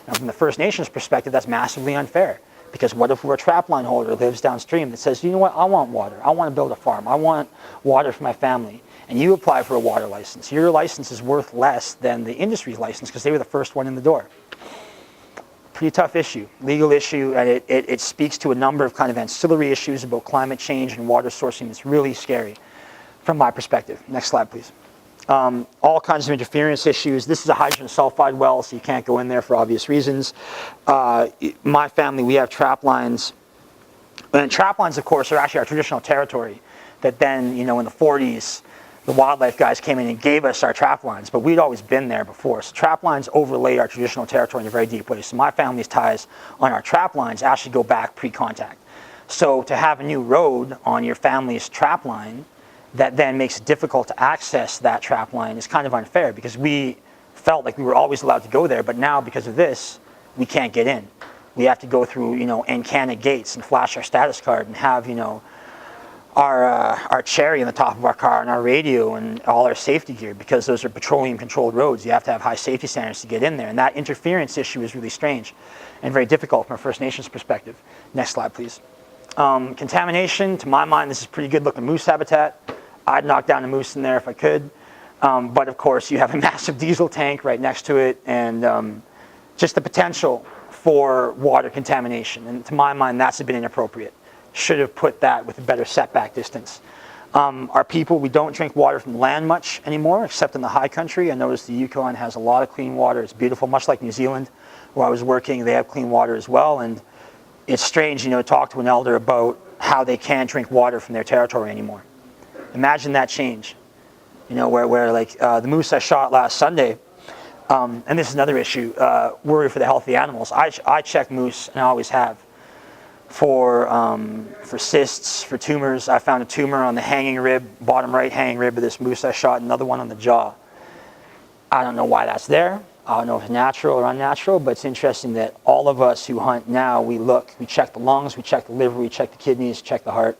Now, from the First Nations perspective, that's massively unfair. Because what if we're a trapline holder who lives downstream that says, you know what, I want water. I want to build a farm. I want water for my family. And you apply for a water license. Your license is worth less than the industry's license because they were the first one in the door. Pretty tough issue, legal issue, and it speaks to a number of kind of ancillary issues about climate change and water sourcing. It's really scary from my perspective. Next slide, please. All kinds of interference issues. This is a hydrogen sulfide well, so you can't go in there for obvious reasons. My family, we have trap lines. And trap lines, of course, are actually our traditional territory that then, in the 40s, the wildlife guys came in and gave us our trap lines, but we'd always been there before. So trap lines overlay our traditional territory in a very deep way. So my family's ties on our trap lines actually go back pre-contact. So to have a new road on your family's trap line that then makes it difficult to access that trap line is kind of unfair because we felt like we were always allowed to go there, but now because of this, we can't get in. We have to go through, Encana gates and flash our status card and have, our cherry in the top of our car and our radio and all our safety gear, because those are petroleum controlled roads. You have to have high safety standards to get in there. And that interference issue is really strange and very difficult from a First Nations perspective. Next slide, please. Contamination, to my mind, this is pretty good looking moose habitat. I'd knock down a moose in there if I could. But of course, you have a massive diesel tank right next to it, and just the potential for water contamination. And to my mind, that's a bit inappropriate. Should have put that with a better setback distance. Our people, we don't drink water from land much anymore, except in the high country. I noticed the Yukon has a lot of clean water. It's beautiful, much like New Zealand, where I was working. They have clean water as well. And it's strange, to talk to an elder about how they can't drink water from their territory anymore. Imagine that change. Where the moose I shot last Sunday, and this is another issue, worry for the health of the animals. I check moose, and I always have, for cysts, for tumors. I found a tumor on the hanging rib, bottom right hanging rib of this moose I shot, another one on the jaw. I don't know why that's there. I don't know if it's natural or unnatural, but it's interesting that all of us who hunt now, we check the lungs, we check the liver, we check the kidneys, check the heart.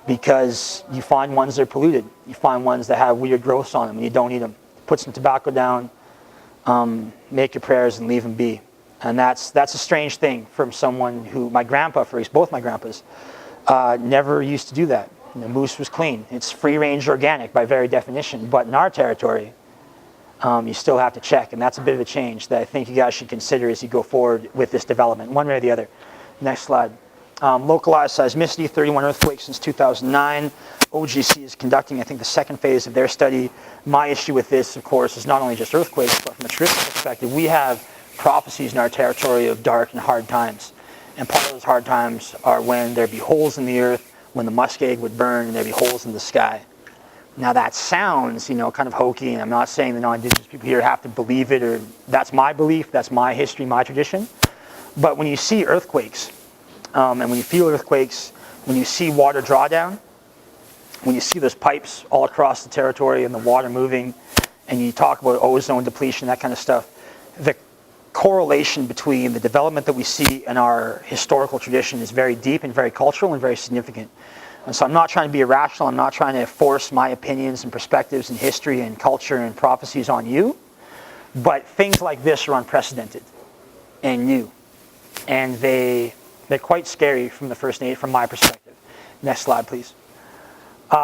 Because you find ones that are polluted. You find ones that have weird growths on them and you don't eat them. Put some tobacco down, make your prayers and leave them be. And that's a strange thing from someone who, my grandpa, both my grandpas, never used to do that. Moose was clean. It's free range organic by very definition, but in our territory, you still have to check, and that's a bit of a change that I think you guys should consider as you go forward with this development, one way or the other. Next slide. Localized seismicity, 31 earthquakes since 2009. OGC is conducting, I think, the second phase of their study. My issue with this, of course, is not only just earthquakes, but from a traditional perspective, we have prophecies in our territory of dark and hard times. And part of those hard times are when there be holes in the earth, when the muskeg would burn, and there be holes in the sky. Now that sounds, kind of hokey, and I'm not saying the non-Indigenous people here have to believe it, or that's my belief, that's my history, my tradition. But when you see earthquakes, and when you feel earthquakes, when you see water drawdown, when you see those pipes all across the territory and the water moving, and you talk about ozone depletion, that kind of stuff, the correlation between the development that we see in our historical tradition is very deep and very cultural and very significant. And so I'm not trying to be irrational. I'm not trying to force my opinions and perspectives and history and culture and prophecies on you. But things like this are unprecedented and new. And they're quite scary from my perspective. Next slide, please.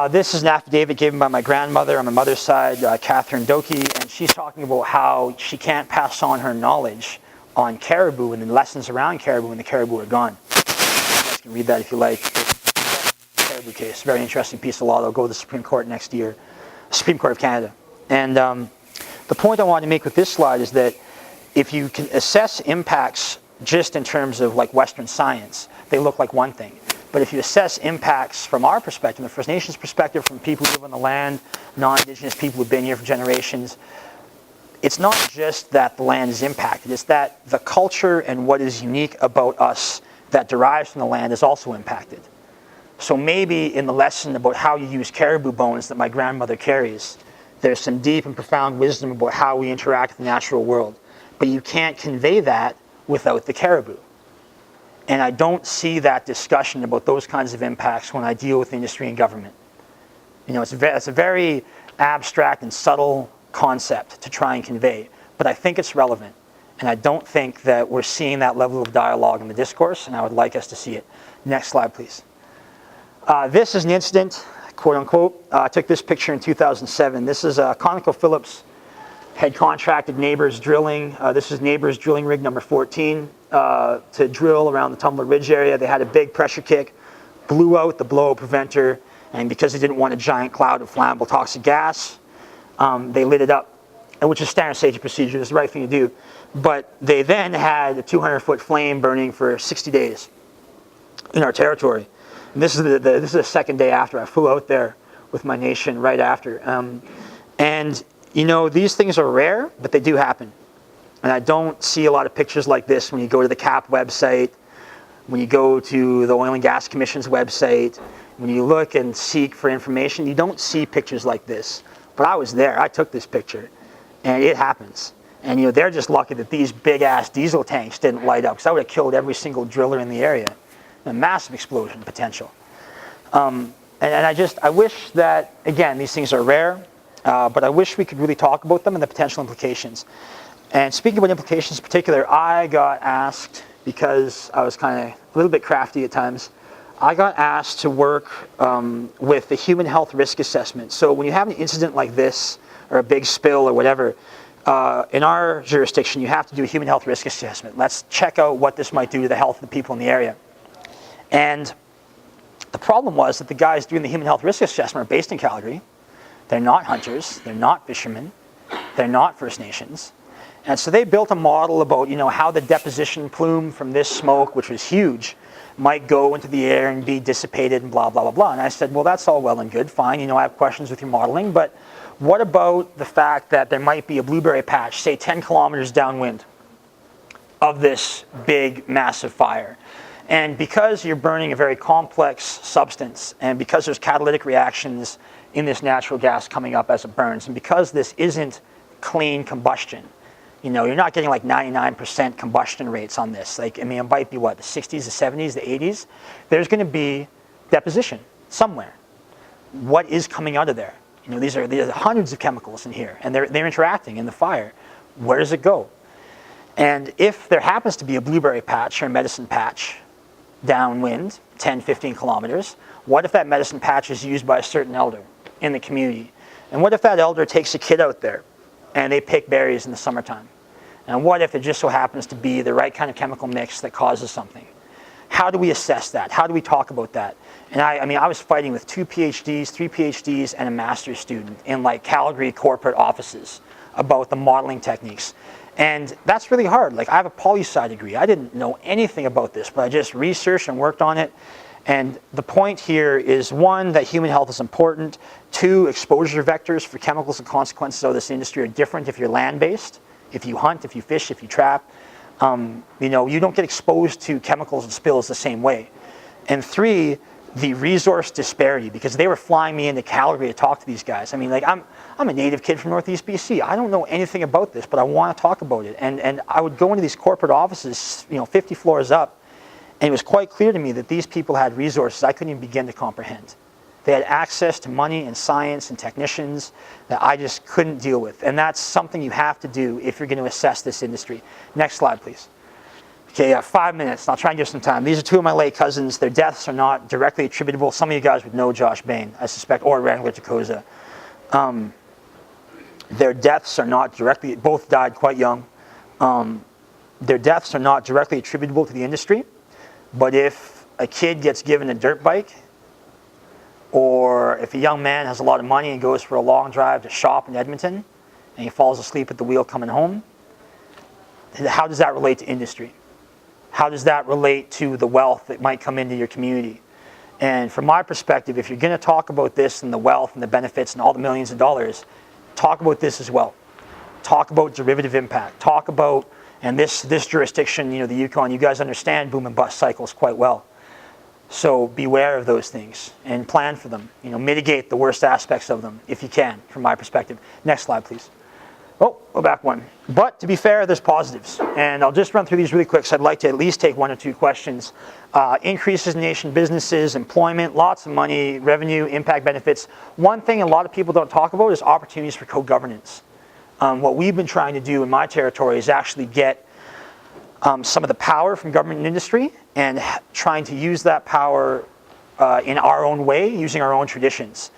This is an affidavit given by my grandmother on my mother's side, Catherine Doki, and she's talking about how she can't pass on her knowledge on caribou and the lessons around caribou when the caribou are gone. You guys can read that if you like. Caribou case, very interesting piece of law. They'll go to the Supreme Court next year, Supreme Court of Canada. And the point I wanted to make with this slide is that if you can assess impacts just in terms of like Western science, they look like one thing. But if you assess impacts from our perspective, the First Nations perspective, from people who live on the land, non-Indigenous people who've been here for generations, it's not just that the land is impacted, it's that the culture and what is unique about us that derives from the land is also impacted. So maybe in the lesson about how you use caribou bones that my grandmother carries, there's some deep and profound wisdom about how we interact with the natural world. But you can't convey that without the caribou. And I don't see that discussion about those kinds of impacts when I deal with industry and government. It's a very abstract and subtle concept to try and convey, but I think it's relevant. And I don't think that we're seeing that level of dialogue in the discourse, and I would like us to see it. Next slide, please. This is an incident, quote unquote. I took this picture in 2007. This is ConocoPhillips had contracted Neighbors Drilling. This is Neighbors Drilling rig number 14 to drill around the Tumbler Ridge area. They had a big pressure kick, blew out the blowout preventer, and because they didn't want a giant cloud of flammable toxic gas, they lit it up, which is standard safety procedure. It's the right thing to do. But they then had a 200-foot flame burning for 60 days in our territory. And this is the second day after. I flew out there with my nation right after. And these things are rare, but they do happen. And I don't see a lot of pictures like this when you go to the CAP website, when you go to the Oil and Gas Commission's website, when you look and seek for information, you don't see pictures like this. But I was there. I took this picture. And it happens. And they're just lucky that these big ass diesel tanks didn't light up, because that would have killed every single driller in the area. A massive explosion potential. And I wish that, again, these things are rare, but I wish we could really talk about them and the potential implications. And speaking about implications in particular, I got asked, because I was kind of a little bit crafty at times, I got asked to work with the human health risk assessment. So when you have an incident like this, or a big spill or whatever, in our jurisdiction, you have to do a human health risk assessment. Let's check out what this might do to the health of the people in the area. And the problem was that the guys doing the human health risk assessment are based in Calgary. They're not hunters, they're not fishermen, they're not First Nations. And so they built a model about how the deposition plume from this smoke, which was huge, might go into the air and be dissipated and blah, blah, blah, blah. And I said, well, that's all well and good, fine, I have questions with your modeling, but what about the fact that there might be a blueberry patch, say 10 kilometers downwind of this big, massive fire? And because you're burning a very complex substance, and because there's catalytic reactions in this natural gas coming up as it burns, and because this isn't clean combustion, you're not getting like 99% combustion rates on this. It might be what, the 60s, the 70s, the 80s? There's going to be deposition somewhere. What is coming out of there? These are hundreds of chemicals in here, and they're interacting in the fire. Where does it go? And if there happens to be a blueberry patch or a medicine patch downwind, 10, 15 kilometers, what if that medicine patch is used by a certain elder in the community? And what if that elder takes a kid out there and they pick berries in the summertime? And what if it just so happens to be the right kind of chemical mix that causes something? How do we assess that? How do we talk about that? And I was fighting with 2 PhDs, 3 PhDs, and a master's student in Calgary corporate offices about the modeling techniques. And that's really hard. I have a poli-sci degree. I didn't know anything about this, but I just researched and worked on it. And the point here is, 1, that human health is important. 2, exposure vectors for chemicals and consequences of this industry are different if you're land-based, if you hunt, if you fish, if you trap. You don't get exposed to chemicals and spills the same way. And 3, the resource disparity, because they were flying me into Calgary to talk to these guys. I'm a native kid from Northeast BC. I don't know anything about this, but I want to talk about it. And I would go into these corporate offices, 50 floors up, and it was quite clear to me that these people had resources I couldn't even begin to comprehend. They had access to money and science and technicians that I just couldn't deal with. And that's something you have to do if you're going to assess this industry. Next slide, please. Okay, 5 minutes. I'll try and give some time. These are 2 of my late cousins. Their deaths are not directly attributable. Some of you guys would know Josh Behn, I suspect, or Wrangler Takoza. Their deaths are not directly, both died quite young. Their deaths are not directly attributable to the industry. But if a kid gets given a dirt bike, or if a young man has a lot of money and goes for a long drive to shop in Edmonton, and he falls asleep at the wheel coming home, how does that relate to industry? How does that relate to the wealth that might come into your community? And from my perspective, if you're going to talk about this and the wealth and the benefits and all the millions of dollars, talk about this as well. Talk about derivative impact. Talk about, and this jurisdiction, the Yukon, you guys understand boom and bust cycles quite well. So beware of those things and plan for them. Mitigate the worst aspects of them if you can, from my perspective. Next slide, please. Oh, go back one. But to be fair, there's positives. And I'll just run through these really quick, so I'd like to at least take 1 or 2 questions. Increases in nation businesses, employment, lots of money, revenue, impact benefits. One thing a lot of people don't talk about is opportunities for co-governance. What we've been trying to do in my territory is actually get some of the power from government and industry and trying to use that power in our own way, using our own traditions.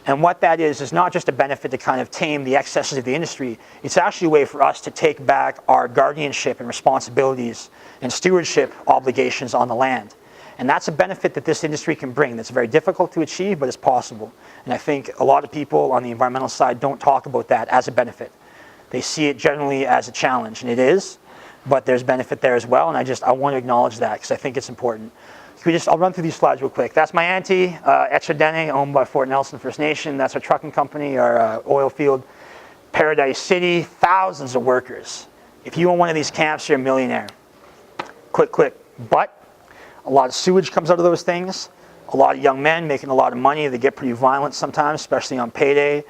And what that is not just a benefit to kind of tame the excesses of the industry. It's actually a way for us to take back our guardianship and responsibilities and stewardship obligations on the land. And that's a benefit that this industry can bring that's very difficult to achieve, but it's possible. And I think a lot of people on the environmental side don't talk about that as a benefit. They see it generally as a challenge, and it is, but there's benefit there as well. And I want to acknowledge that because I think it's important. I'll run through these slides real quick. That's my auntie, Etchedene, owned by Fort Nelson First Nation. That's our trucking company, our oil field. Paradise City, thousands of workers. If you own one of these camps, you're a millionaire. Quick. But a lot of sewage comes out of those things. A lot of young men making a lot of money. They get pretty violent sometimes, especially on payday.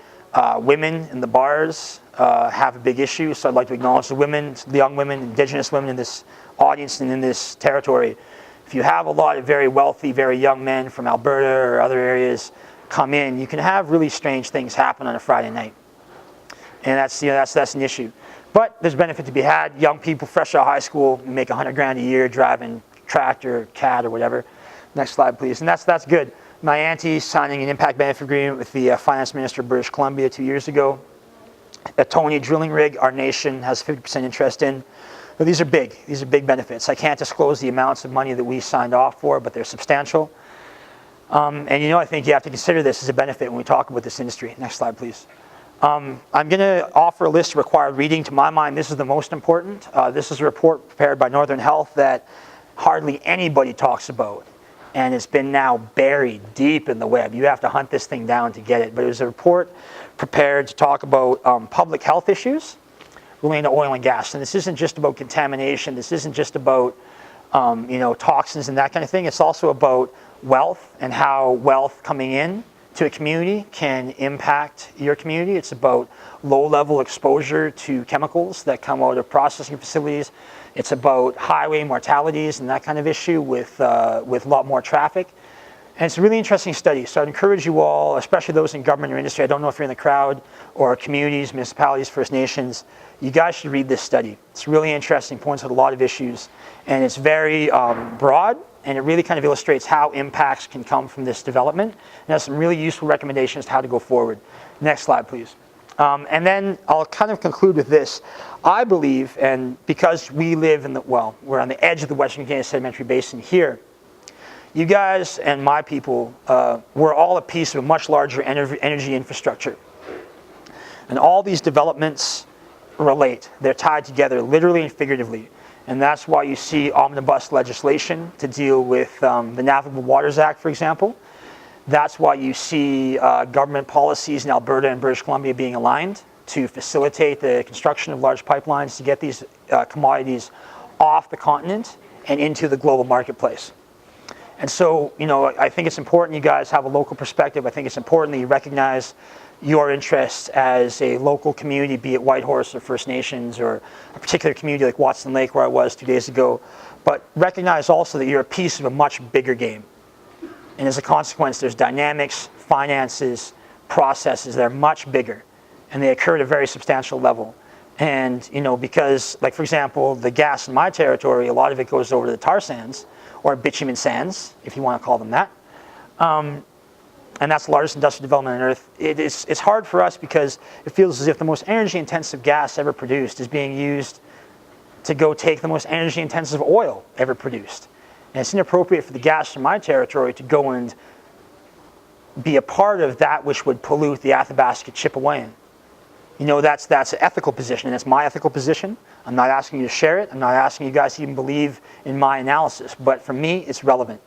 Women in the bars, have a big issue. So I'd like to acknowledge the women, the young women, indigenous women in this audience and in this territory. If you have a lot of very wealthy, very young men from Alberta or other areas come in, you can have really strange things happen on a Friday night. And that's an issue. But there's benefit to be had. Young people fresh out of high school make $100,000 a year driving tractor, CAT, or whatever. Next slide, please. And that's good. My auntie signing an impact benefit agreement with the finance minister of British Columbia 2 years ago. A Tony drilling rig, our nation has 50% interest in. But these are big. These are big benefits. I can't disclose the amounts of money that we signed off for, but they're substantial. And I think you have to consider this as a benefit when we talk about this industry. Next slide, please. I'm going to offer a list of required reading. To my mind, this is the most important. This is a report prepared by Northern Health that hardly anybody talks about. And it's been now buried deep in the web. You have to hunt this thing down to get it. But it was a report prepared to talk about public health issues relating to oil and gas. And this isn't just about contamination. This isn't just about toxins and that kind of thing. It's also about wealth and how wealth coming in to a community can impact your community. It's about low-level exposure to chemicals that come out of processing facilities. It's about highway mortalities and that kind of issue with a lot more traffic. And it's a really interesting study. So I'd encourage you all, especially those in government or industry, I don't know if you're in the crowd, or communities, municipalities, First Nations, you guys should read this study. It's really interesting, points out a lot of issues, and it's very broad, and it really kind of illustrates how impacts can come from this development. And has some really useful recommendations to how to go forward. Next slide, please. And then I'll kind of conclude with this. I believe, and because we live we're on the edge of the Western Canadian Sedimentary Basin here, you guys and my people, we're all a piece of a much larger energy infrastructure. And all these developments relate. They're tied together literally and figuratively. And that's why you see omnibus legislation to deal with the Navigable Waters Act, for example. That's why you see government policies in Alberta and British Columbia being aligned to facilitate the construction of large pipelines to get these commodities off the continent and into the global marketplace. And so, I think it's important you guys have a local perspective. I think it's important that you recognize your interests as a local community, be it Whitehorse or First Nations or a particular community like Watson Lake where I was 2 days ago. But recognize also that you're a piece of a much bigger game. And as a consequence, there's dynamics, finances, processes that are much bigger. And they occur at a very substantial level. And, because, like, for example, the gas in my territory, a lot of it goes over to the tar sands, or bitumen sands, if you want to call them that. And that's the largest industrial development on Earth. It's hard for us because it feels as if the most energy-intensive gas ever produced is being used to go take the most energy-intensive oil ever produced. And it's inappropriate for the gas from my territory to go and be a part of that which would pollute the Athabasca Chipewyan. That's an ethical position, and it's my ethical position. I'm not asking you to share it. I'm not asking you guys to even believe in my analysis. But for me, it's relevant.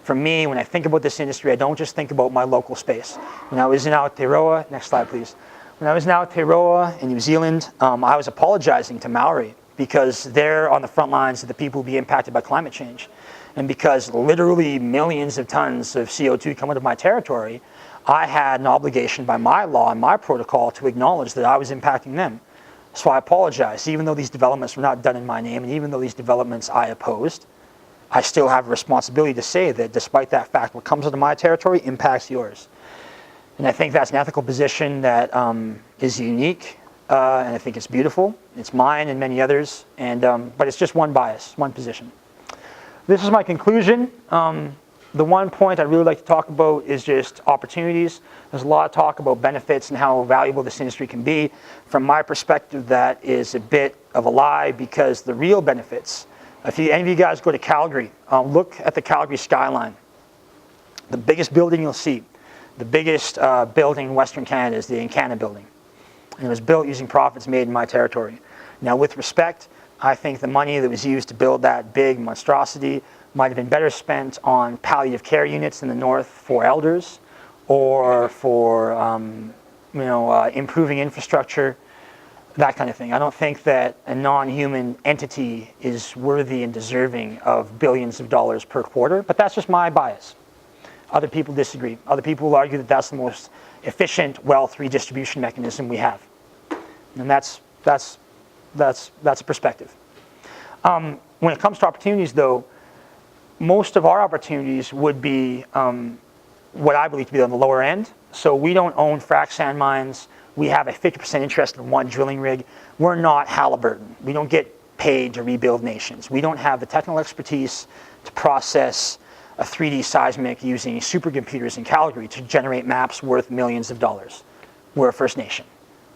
For me, when I think about this industry, I don't just think about my local space. When I was in Aotearoa, next slide please. When I was in Aotearoa in New Zealand, I was apologizing to Maori because they're on the front lines of the people who will be impacted by climate change. And because literally millions of tons of CO2 come out of my territory, I had an obligation by my law and my protocol to acknowledge that I was impacting them. So I apologize, even though these developments were not done in my name, and even though these developments I opposed, I still have a responsibility to say that despite that fact, what comes into my territory impacts yours. And I think that's an ethical position that is unique, and I think it's beautiful. It's mine and many others, but it's just one bias, one position. This is my conclusion. The one point I'd really like to talk about is just opportunities. There's a lot of talk about benefits and how valuable this industry can be. From my perspective, that is a bit of a lie because the real benefits, if any of you guys go to Calgary, look at the Calgary skyline. The biggest building you'll see, the biggest building in Western Canada is the Encana building. And it was built using profits made in my territory. Now, with respect, I think the money that was used to build that big monstrosity might have been better spent on palliative care units in the north for elders, or for improving infrastructure, that kind of thing. I don't think that a non-human entity is worthy and deserving of billions of dollars per quarter, but that's just my bias. Other people disagree. Other people will argue that that's the most efficient wealth redistribution mechanism we have. And that's a perspective. When it comes to opportunities, though, most of our opportunities would be what I believe to be on the lower end. So we don't own frac sand mines. We have a 50% interest in one drilling rig. We're not Halliburton. We don't get paid to rebuild nations. We don't have the technical expertise to process a 3D seismic using supercomputers in Calgary to generate maps worth millions of dollars. We're a First Nation.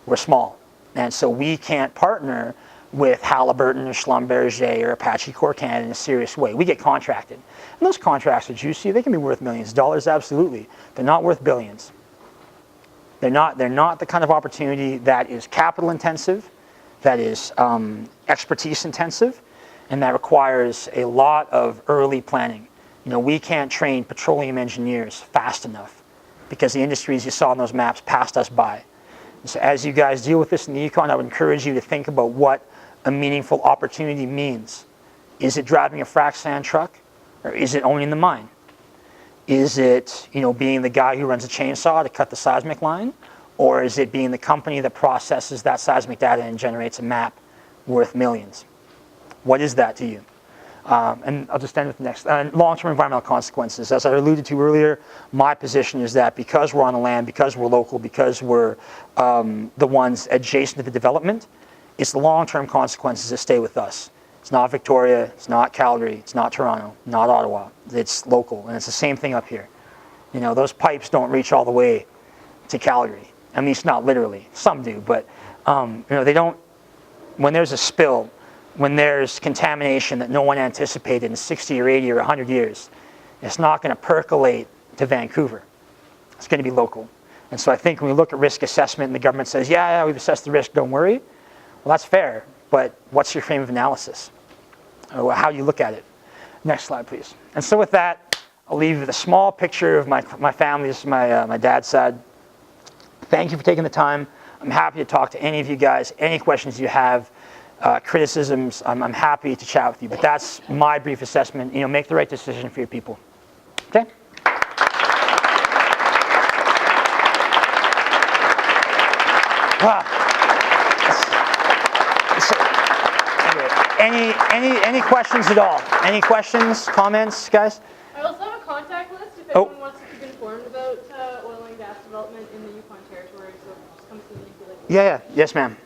We're small. And so we can't partner with Halliburton or Schlumberger or Apache Corcan in a serious way. We get contracted. And those contracts are juicy. They can be worth millions of dollars, absolutely. They're not worth billions. They're not the kind of opportunity that is capital intensive, that is expertise intensive, and that requires a lot of early planning. You know, we can't train petroleum engineers fast enough because the industries you saw on those maps passed us by. And so as you guys deal with this in the Yukon, I would encourage you to think about what a meaningful opportunity means. Is it driving a frac sand truck, or is it owning the mine? Is it, you know, being the guy who runs a chainsaw to cut the seismic line, or is it being the company that processes that seismic data and generates a map worth millions? What is that to you? And I'll just end with the next. Long-term environmental consequences. As I alluded to earlier, my position is that because we're on the land, because we're local, because we're the ones adjacent to the development, it's the long-term consequences that stay with us. It's not Victoria, it's not Calgary, it's not Toronto, not Ottawa. It's local, and it's the same thing up here. You know, those pipes don't reach all the way to Calgary. I mean, it's not literally. Some do, but you know, they don't. When there's a spill, when there's contamination that no one anticipated in 60 or 80 or 100 years, it's not going to percolate to Vancouver. It's going to be local. And so I think when we look at risk assessment and the government says, yeah, we've assessed the risk, don't worry. Well, that's fair, but what's your frame of analysis? Or how you look at it? Next slide, please. And so with that, I'll leave you with a small picture of my family. This is my dad's side. Thank you for taking the time. I'm happy to talk to any of you guys. Any questions you have, criticisms, I'm happy to chat with you. But that's my brief assessment. You know, make the right decision for your people. Okay? Any questions at all? Any questions, comments, guys? I also have a contact list if anyone wants to keep informed about oil and gas development in the Yukon territory. So just come see me if you like. Yeah. Yes, ma'am.